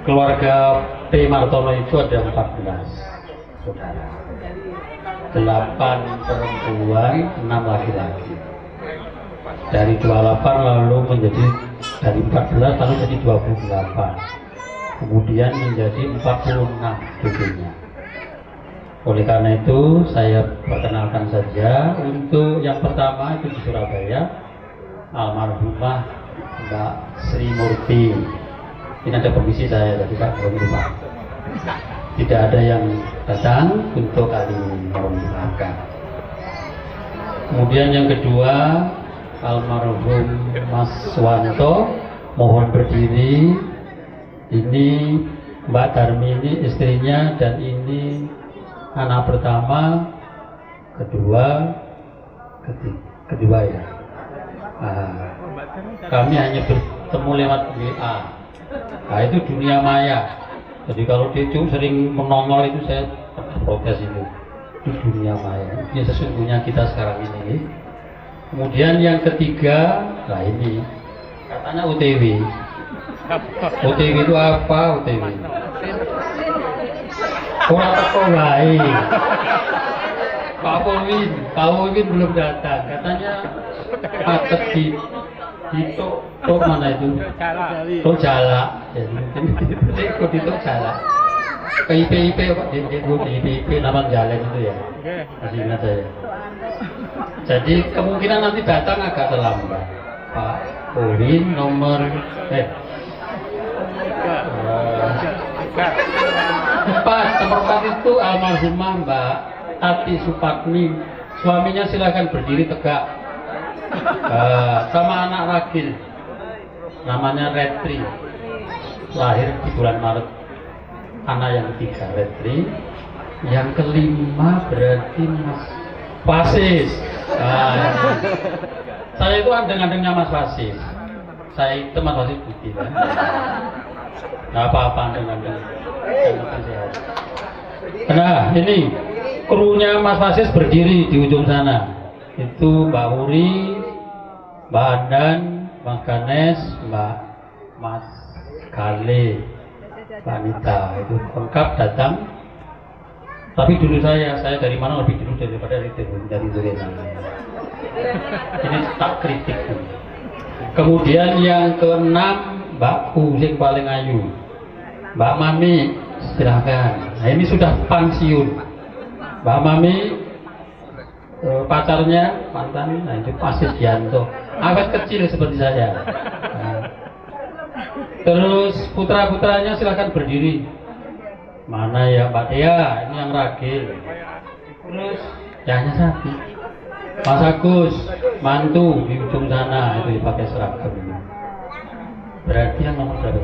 Keluarga P. Martono itu ada 14 saudara, 8 perempuan, 6 laki-laki. Dari 28 lalu menjadi dari 14 lalu jadi 28, kemudian menjadi 46 cucunya. Oleh karena itu saya perkenalkan saja. Untuk yang pertama itu di Surabaya, almarhumah Mbak Sri Murti. Ini ada komisi saya tadi Pak, belum lupa. Tidak ada yang datang untuk kali ini, mohon dimaafkan. Kemudian yang kedua, almarhum Mas Suwanto, mohon berdiri. Ini Mbak Darmi ini istrinya, dan ini anak pertama, kedua ya. Kami hanya bertemu lewat WA. Nah itu dunia maya. Jadi kalau dia sering menongol itu saya protes itu dunia maya. Ini sesungguhnya kita sekarang ini. Kemudian yang ketiga, nah ini katanya UTW. UTW itu apa UTW? Orang teko wae. Pak Wowin belum datang. Katanya paket di Tok mana itu? Tok Jala. Jadi mungkin ikut di Tok Jala. PIP Pak, PIP nama jalan itu ya. Masih ingat saya. Jadi kemungkinan nanti datang agak terlambat. Pak Ulin nomor 4 itu almarhumah Mbak Tati Supatni. Suaminya silakan berdiri tegak. Sama anak ragil namanya Retri, lahir di bulan Maret. Anak yang ketiga Retri, yang kelima berarti Mas Fasis. Saya itu andeng-andengnya Mas Fasis. Saya itu Mas Fasis putih kan. Nggak apa-apa andeng-andeng. Nah ini krunya Mas Fasis berdiri di ujung sana. Itu Mbak Uri, Mbak Andan, Mas Ganes, Mas Kale, Mbak Anita. Itu lengkap datang. Tapi dulu saya dari mana lebih dulu daripada dari Durena. Ini tak kritik. Kemudian yang keenam Mbak Ku yang paling ayu, Mbak Mami silahkan. Nah ini sudah pensiun. Mbak Mami pacarnya mantan, nah itu Pasis Yanto, awet kecil seperti saya. Nah, terus putra-putranya silahkan berdiri. Mana ya Mbak Dea, ini yang ragil. Terus hanya sapi. Mas Agus, mantu di ujung sana itu dipakai seragam. Berarti yang nomor berapa?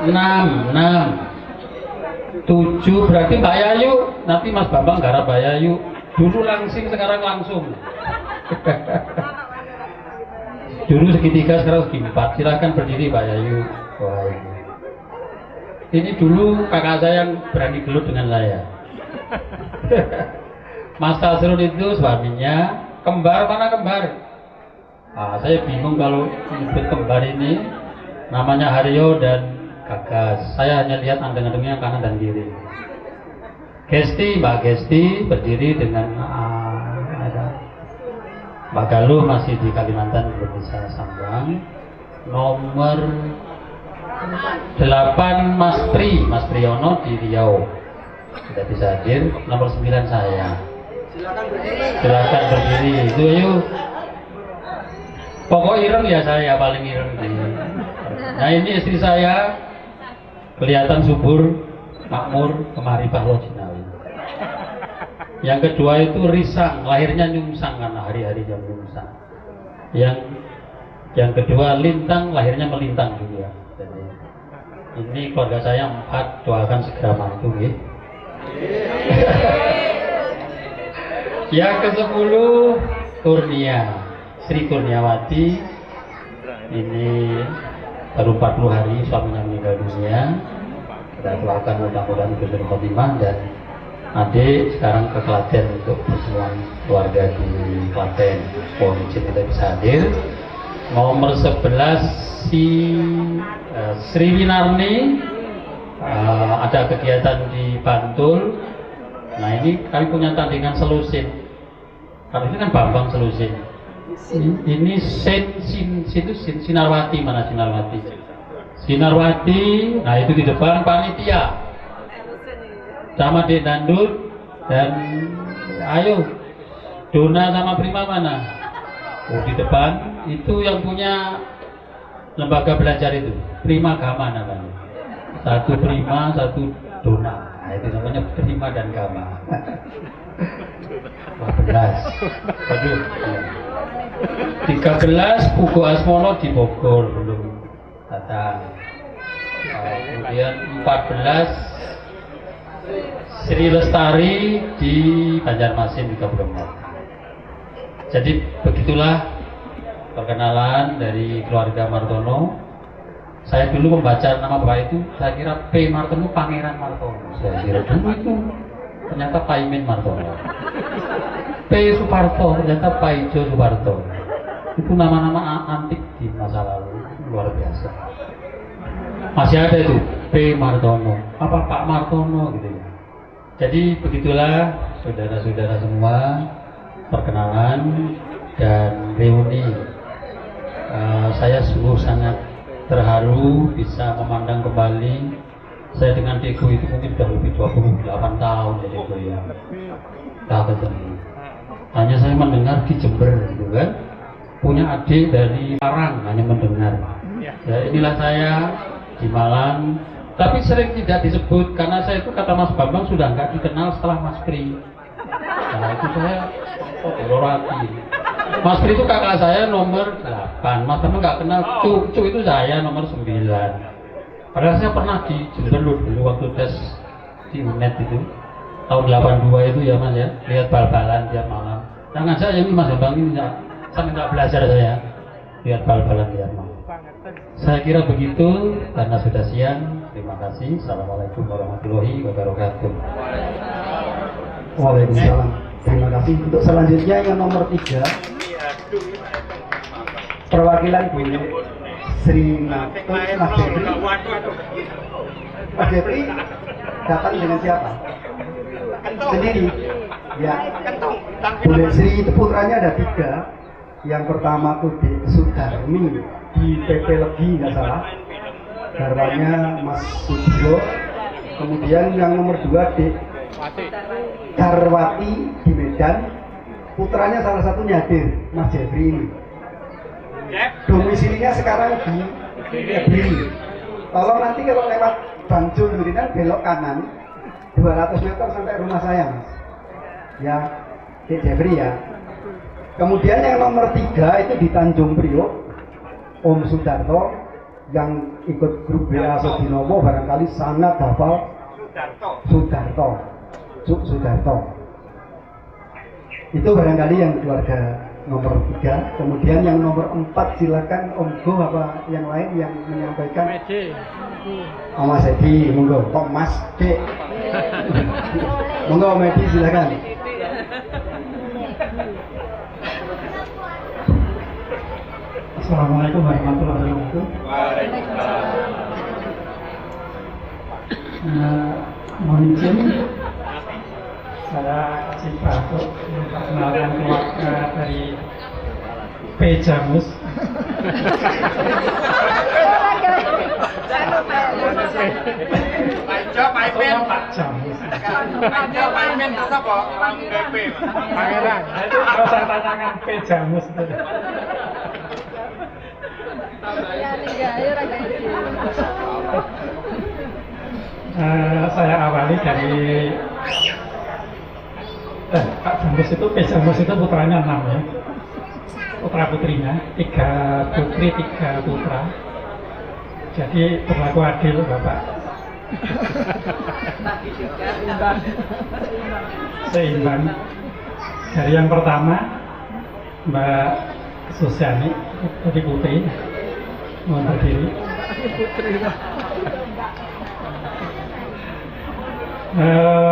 6. 7 berarti Mbak Yayu, nanti Mas Bambang garap Mbak Yayu. Dulu langsing, sekarang langsung. Dulu segitiga, sekarang segi 4. Silahkan berdiri Mbak Yayu. Wah, ini dulu kakak saya yang berani gelut dengan saya. Mas Tasrul itu suaminya kembar, mana kembar? Saya bingung kalau menyebut kembar ini. Namanya Haryo dan Gagas. Saya hanya lihat andeng-andengnya kanan dan kiri. Gesti, Mbak Gesti berdiri dengan Mbak Galuh masih di Kalimantan, belum bisa sambang. Nomor 8 Mas Priyono di Riau tidak bisa hadir. Nomor 9 saya. Silakan berdiri. Itu yuk. Pokok ireng ya saya paling ireng. Nah ini istri saya kelihatan subur, makmur, kemari Bahlo Jinawi. Yang kedua itu Risang, lahirnya Nyungsang karena hari-hari jam Nyungsang. Yang kedua Lintang, lahirnya melintang juga. Jadi, ini keluarga saya 4, doakan segera mantu ya. Yang ke-10 Kurnia, Sri Kurniawati. Ini baru 40 hari suaminya meninggal dunia. Kita doakan mudah-mudahan husnul khotimah, dan adik sekarang ke Klaten untuk pertemuan keluarga di Klaten. Mohon izin kita bisa hadir. Nomor 11 Sri Winarni, ada kegiatan di Bantul. Nah ini kami punya tandingan selusin. Kalau ini kan Bambang selusin. Ini Sinarwati, mana Sinarwati? Sinarwati, nah itu di depan panitia sama Dek Dandut, dan ayo Dona sama Prima mana? Oh di depan itu yang punya lembaga belajar itu Prima Gama namanya. 1 Prima, 1 Dona. Nah itu namanya Prima dan Gama. 12. Aduh. 13 Pugu Asmono di Bogor belum datang. Kemudian 14 Sri Lestari di Banjarmasin juga belum datang. Jadi begitulah perkenalan dari keluarga Martono. Saya dulu membaca nama bapak itu, saya kira P. Martono Pangeran Martono. Saya kira dulu itu ternyata Paimin Martono. P. Suparto, ternyata Pak Ijo Suparto. Itu nama-nama antik di masa lalu, luar biasa. Masih ada itu P. Martono, apa Pak Martono gitu. Jadi begitulah saudara-saudara semua, perkenalan dan reuni. Saya sungguh sangat terharu bisa memandang kembali saya dengan Dego itu mungkin sudah lebih 28 tahun ya Dego ya. Tak ketemu. Hanya saya mendengar di Jember gitu kan. Punya adik dari Parang hanya mendengar. Ya, inilah saya di Malang. Tapi sering tidak disebut karena saya itu kata Mas Bambang sudah nggak dikenal setelah Mas Pri. Nah itu saya hormati. Mas Pri itu kakak saya nomor 8. Mas Bambang nggak kenal. Cucu itu saya nomor 9. Padahal saya pernah di Jember dulu waktu tes di UNED itu tahun 82 itu ya Mas ya, lihat bal-balan tiap malam. Jangan saya ini Mas Bambang ini saya minta belajar saya lihat bal-balan tiap malam. Saya kira begitu karena sudah siang. Terima kasih. Assalamualaikum warahmatullahi wabarakatuh. Waalaikumsalam. Terima kasih. Untuk selanjutnya yang nomor 3, perwakilan Bu Sri Nato Mas Jepri. Mas Jepri datang dengan siapa? Sendiri. Ya. Bu Sri itu putranya ada 3. Yang pertama tuh di Sudarmi di PP Legi nggak salah. Garwanya Mas Sudiro. Kemudian yang nomor 2 di Darwati di Medan, putranya salah satunya hadir, Mas Jeffrey ini. Domisilinya sekarang di Kediri. Tolong nanti kalau lewat Bang Jundurinan belok kanan 200 meter sampai rumah saya, Mas. Ya, Pak Jeffrey ya. Kemudian yang nomor 3 itu di Tanjung Priok, Om Sudarto yang ikut grup BA Sodinowo barangkali sangat hafal Sudarto. Itu barangkali yang keluarga nomor 3. Kemudian yang nomor 4 silakan Om Go apa yang lain yang menyampaikan. Om Mas Edi, monggo. Kok Mas Dek. Monggo Om Edi silakan. Assalamualaikum warahmatullahi wabarakatuh. Mohon izin saya kasih Pak memperkenalkan keluarga dari P. Jamus. Pak Jamus. Pangeran. Itu kalau saya tanyakan P. Jamus itu. Saya awali dari Pak Jamus itu, P. Jamus itu putranya 6 ya, putra putrinya 3 putri 3 putra, jadi berlaku adil Bapak. Seimbang. Dari yang pertama Mbak Susiani, jadi putri, mohon berdiri.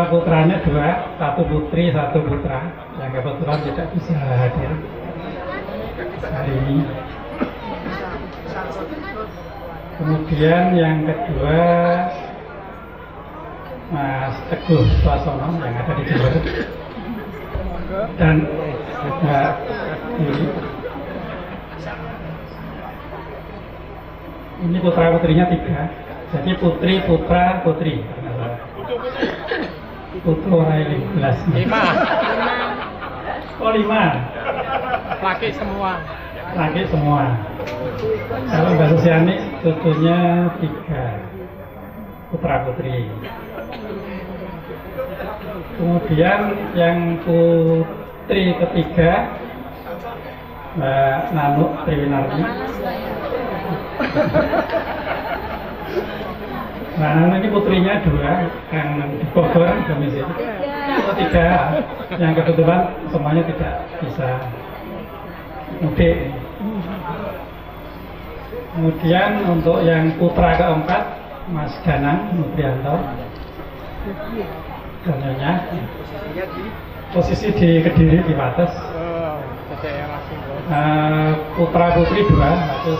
Putranya 2, 1 putri 1 putra yang kebetulan tidak bisa hadir hari ini. Kemudian yang kedua Mas Teguh Suasono yang ada di Jember dan Mbak Yuli. Ini putra putrinya 3, jadi putri putra putri. Putu orang 15. 5. Oh 5. Laki semua. Laki semua. Kalau Mbak Susiani cucunya 3 putra putri. Kemudian yang putri ketiga Mbak Nanuk Triwinarti. Mbak Nana ini putrinya 2 yang di Bogor domisili. 3 yang kebetulan semuanya tidak bisa mudik. Kemudian untuk yang putra keempat Mas Danang Nutrianto, dananya posisi di Kediri di Wates. Putra putri 2,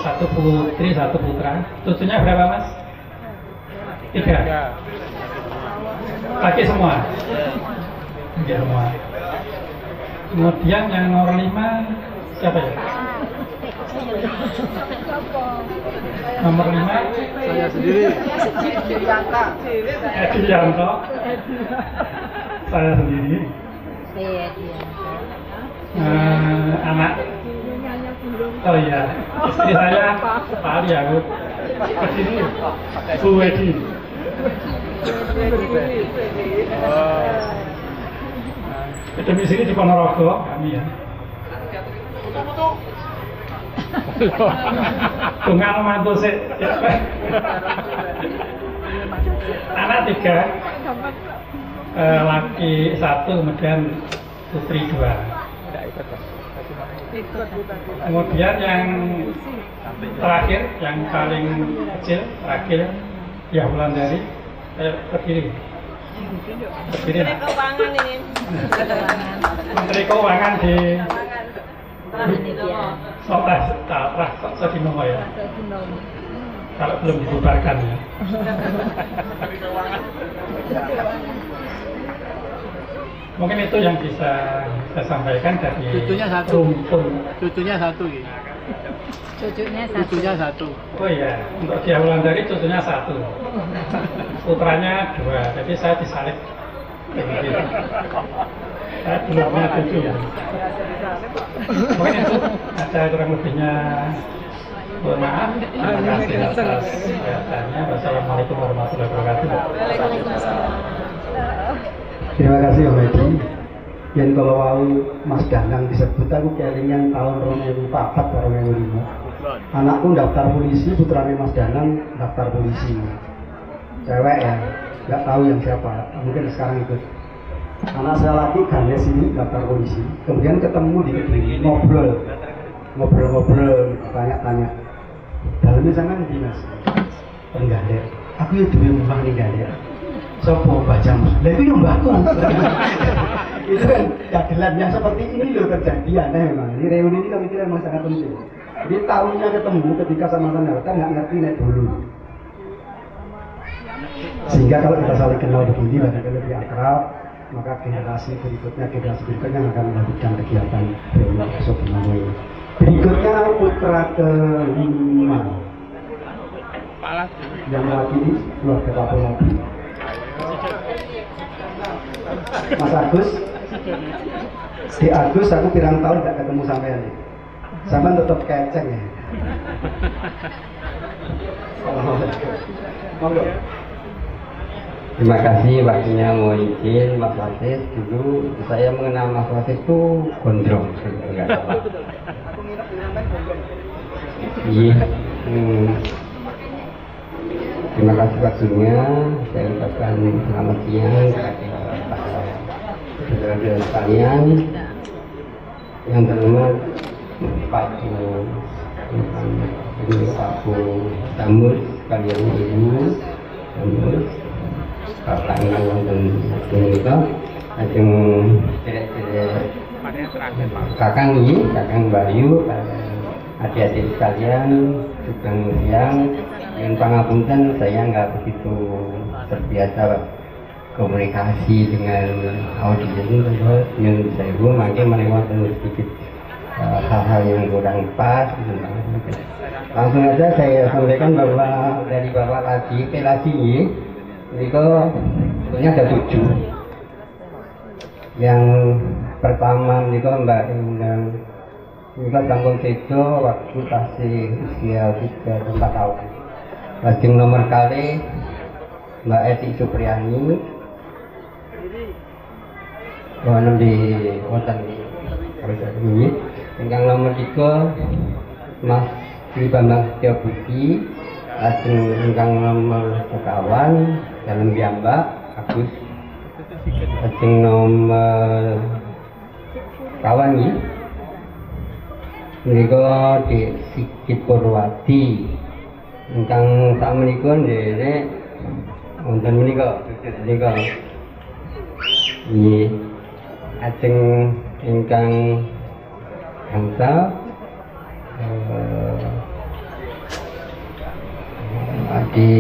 1 putri 1 putra. Cucunya berapa Mas? 3. Laki semua. Laki semua. Kemudian yang nomor 5 siapa ya? Nomor 5 Saya sendiri. Edi Yanto. Saya sendiri. Anak. Oh iya, istri saya sekali aku kesini Bu Edi. Domisili di Ponorogo kami ya. Tunggal mantu sih. Anak 3, laki 1, kemudian putri 2. Kemudian yang terakhir, yang paling kecil, terakhir, ya Wulandari, berdiri. Berdiri. Menteri Keuangan ini. Menteri Keuangan di Sodinomo ya. Kalau belum dibubarkan ya. Mungkin itu yang bisa saya sampaikan dari Cucunya satu. rumpun. Cucunya 1 gitu. Cucunya 1. Oh iya, untuk Dia Wulandari cucunya 1, putranya 2, jadi saya disalib. Begitu. Saya belum punya cucu. Mungkin itu ada kurang lebihnya. Mohon maaf. Terima kasih atas perhatiannya. Wassalamualaikum warahmatullahi wabarakatuh. Terima kasih Om Edi. Yang kalau mau Mas Danang disebut aku kelingan tahun 2004 atau 2005. Anakku daftar polisi, putranya Mas Danang daftar polisi. Cewek ya, nggak tahu yang siapa. Mungkin sekarang ikut. Anak saya lagi Ganes ini daftar polisi. Kemudian ketemu di Kediri, ngobrol, tanya-tanya. Dalamnya sama nih Mas. Penggaler. Aku ya dulu mbah nih galer. Sopo baca Mas. Lah itu yang mbahku. Itu kan dagelan yang seperti ini loh kejadian memang. Ini reuni ini kami kira memang sangat penting. Jadi tahunnya ketemu ketika sama-sama kita nggak ngerti nek dulu. Sehingga kalau kita saling kenal begini barangkali lebih akrab, maka generasi berikutnya yang akan melakukan kegiatan reuni esok ini. Berikutnya putra ke-5 yang mewakili keluarga Kapolri. Mas Agus, di Agus aku pirang tahun gak ketemu sampean nih. Sampean tetap keceng ya. Terima kasih waktunya mau izin Mas Wasis. Dulu saya mengenal Mas Wasis itu gondrong, enggak salah. Iya. Terima kasih waktunya. Saya ucapkan selamat siang kepada saudara-saudara sekalian yang terhormat Pak Bu Tamus, kalian ibu Tamus, Bapak dan Ibu, ajeng Kakang ini, Kakang Bayu, adik-adik sekalian, sugeng siang. Yang pangapunten saya nggak begitu terbiasa komunikasi dengan audiens, yang saya mungkin melewati sedikit hal-hal yang kurang pas. Langsung aja saya sampaikan bahwa dari Bapak Lagi Pelasi ini sebetulnya ada 7. Yang pertama ini Mbak Endang ini Tanggung Sejo waktu kasih usia 3-4 tahun. Lajeng nomor kali Mbak Eti Supriyani di Wonten ini. Yang nomor 3 Mas Tri Bambang Setiabudi. Lajeng ingkang nomor sekawan dalam piyambak Agus. Lajeng nomor kawan ini menika di Sigit Purwadi. Ingkang sakmenika nderek wonten menika nggih ajeng ingkang gangsal Adi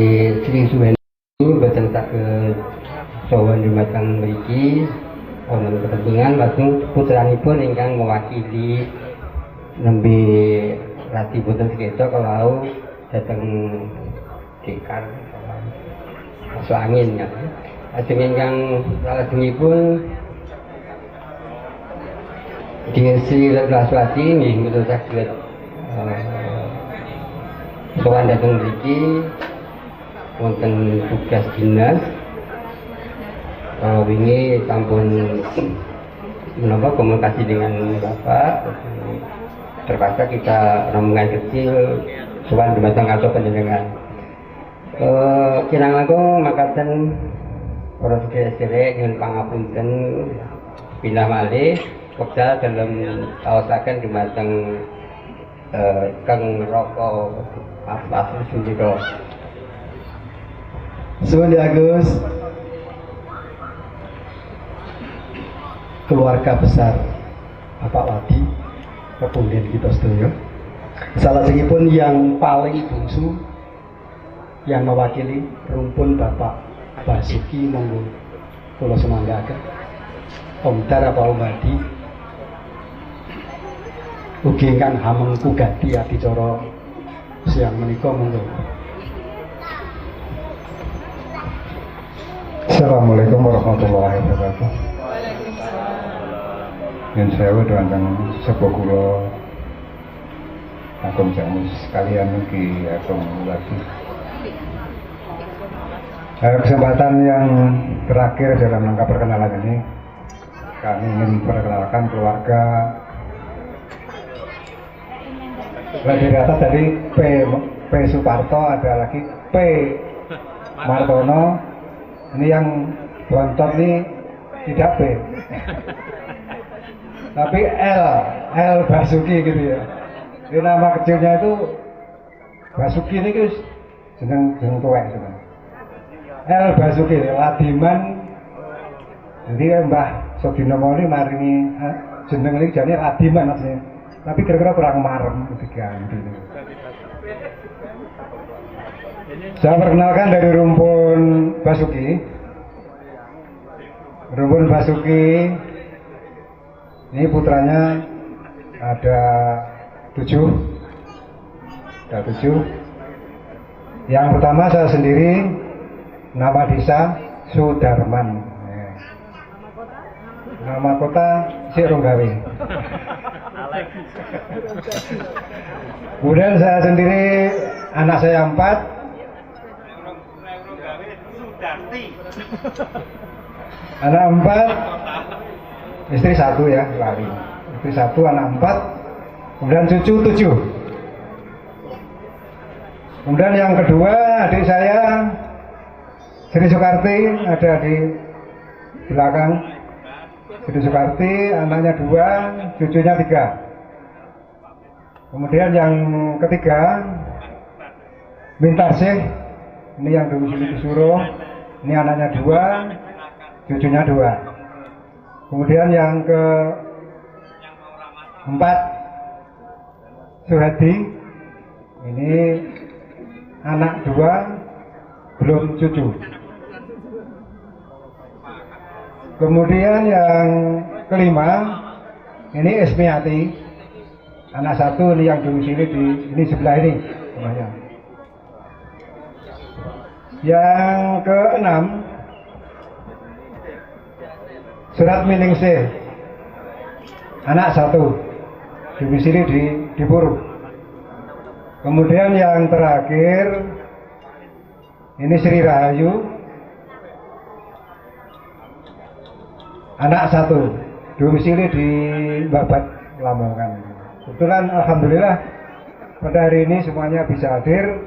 Sri Suweni boten saged sowan dumateng mriki wonten kepentingan lajeng putranipun ingkang mewakili nembe Rati boten sekeca kalau datang dikar masuk angin ya. Ajeng ingkang salajengipun Desi Laswati nggih kula saged sowan dhateng mriki wonten tugas dinas. Kalau wingi sampun menapa komunikasi dengan Bapak, terpaksa kita rombongan kecil sowan dumateng atau panjenengan. Kirang langkung makaten para sedherek nyuwun pangapunten pindah malih wekdal dalam kaosaken dumateng Kang Roko pas punika. Suwun Agus, keluarga besar Bapak Wadi, kemudian kita sedaya. Salajengipun yang paling bungsu yang mewakili rumpun Bapak Basuki monggo kula semanggaken. Om Dara Pak Wadi ugi ingkang hamengku gati adicara siang menika monggo. Assalamualaikum warahmatullahi wabarakatuh. Yang saya dengan sepuh kula agung jamu sekalian Ki Agung Wadi. Kesempatan yang terakhir dalam rangka perkenalan ini, kami ingin perkenalkan keluarga. Lebih di atas dari P Suparto, ada lagi P Martono. Ini yang bontot ini tidak P, tapi L Basuki gitu ya. Ini nama kecilnya itu Basuki ini guys, jeneng tuwek sebenarnya. L Basuki, Ladiman. Jadi Mbah Sodino Moli maringi jeneng ini jadi Ladiman aslinya. Tapi kira-kira kurang marem diganti. Saya perkenalkan dari rumpun Basuki. Rumpun Basuki ini putranya ada 7. Yang pertama saya sendiri, nama desa Sudarman. Nama kota Sironggawe. Kemudian saya sendiri, anak saya 4. Anak 4, istri 1 ya, lari. Istri 1, anak 4, kemudian cucu 7. Kemudian yang kedua, adik saya Sri Soekarti ada di belakang. Sri Soekarti, anaknya 2, cucunya 3. Kemudian yang ketiga, Mintarsih, ini yang domisili di Suro, ini anaknya 2, cucunya 2. Kemudian yang keempat, Suhadi, ini anak 2, belum cucu. Kemudian yang kelima, ini Esmiati, anak 1, ini yang domisili di ini sebelah ini rumahnya. Yang keenam, Surat Miningsih, anak 1, domisili di Puru. Kemudian yang terakhir, ini Sri Rahayu, anak 1, domisili di Babat, Lamongan. Kebetulan alhamdulillah pada hari ini semuanya bisa hadir.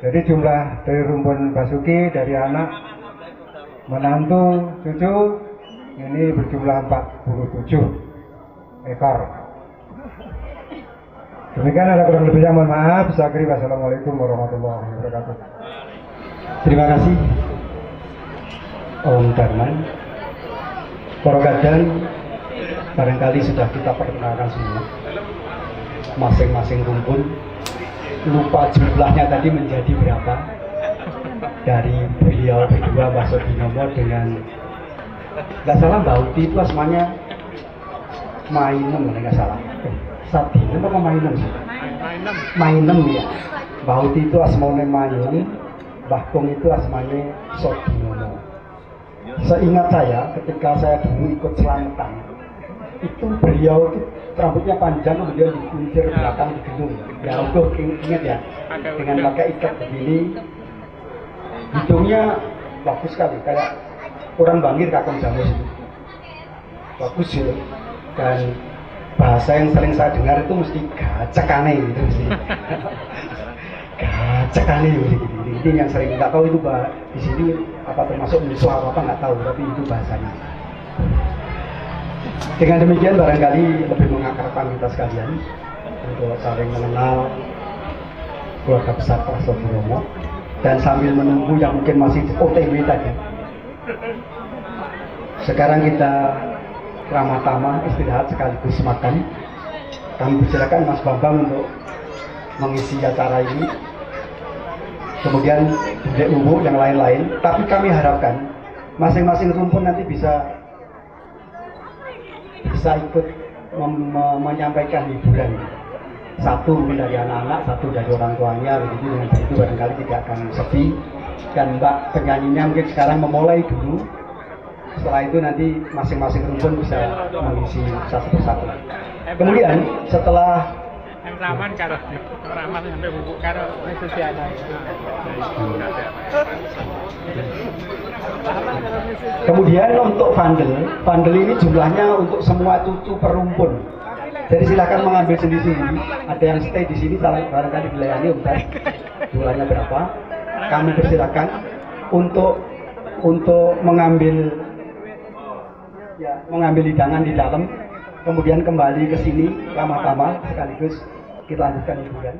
Jadi jumlah dari rumpun Basuki, dari anak, menantu, cucu, ini berjumlah 47 ekor. Demikian, ada kurang lebihnya mohon maaf. Wassalamualaikum warahmatullahi wabarakatuh. Terima kasih Om Darman. Porogadan barangkali sudah kita perkenalkan semua. Masing-masing rumpun. Lupa jumlahnya tadi menjadi berapa. Dari beliau berdua, Mbak Sodinomo dengan nggak salah Mbak Uti itu asmanya Mainem, nggak salah. Sadinem apa Mainem sih? Mainem ya. Pauti itu asmane Mayung, Mbah Kong itu asmane Sodinono. Seingat saya ketika saya dulu ikut selamatan, itu beliau itu rambutnya panjang kemudian dikuncir belakang di gedung. Ya udah ingat ya, dengan pakai ikat begini, hidungnya bagus sekali, kayak orang Bangir Kakong Jamus itu. Bagus ya. Dan bahasa yang sering saya dengar itu mesti gacekane gitu mesti. Gacekane gitu. Itu yang sering nggak tahu itu di sini apa termasuk musuh apa nggak tahu, tapi itu bahasanya. Dengan demikian barangkali lebih mengakarkan kita sekalian untuk saling mengenal keluarga besar Pak Sodinono, dan sambil menunggu yang mungkin masih OTW tadi. Sekarang kita ramah tamah istirahat sekaligus makan. Kami persilakan Mas Bambang untuk mengisi acara ini. Kemudian Bunda Uwu yang lain-lain. Tapi kami harapkan masing-masing rumpun nanti bisa ikut menyampaikan hiburan. Satu mungkin dari anak-anak, satu dari orang tuanya, begitu. Dengan begitu barangkali tidak akan sepi. Dan Mbak penyanyinya mungkin sekarang memulai dulu. Setelah itu nanti masing-masing rumpun bisa mengisi satu persatu. Kemudian setelah raman karo raman sampai bubuk karo Susiana. Kemudian untuk vandel ini jumlahnya untuk semua cucu perumpun. Jadi silakan mengambil sendiri-sendiri. Ada yang stay di sini, barangkali dilayani bentar. Jumlahnya berapa? Kami persilakan untuk mengambil hidangan di dalam, kemudian kembali ke sini ramah tamah sekaligus kita lanjutkan hiburan.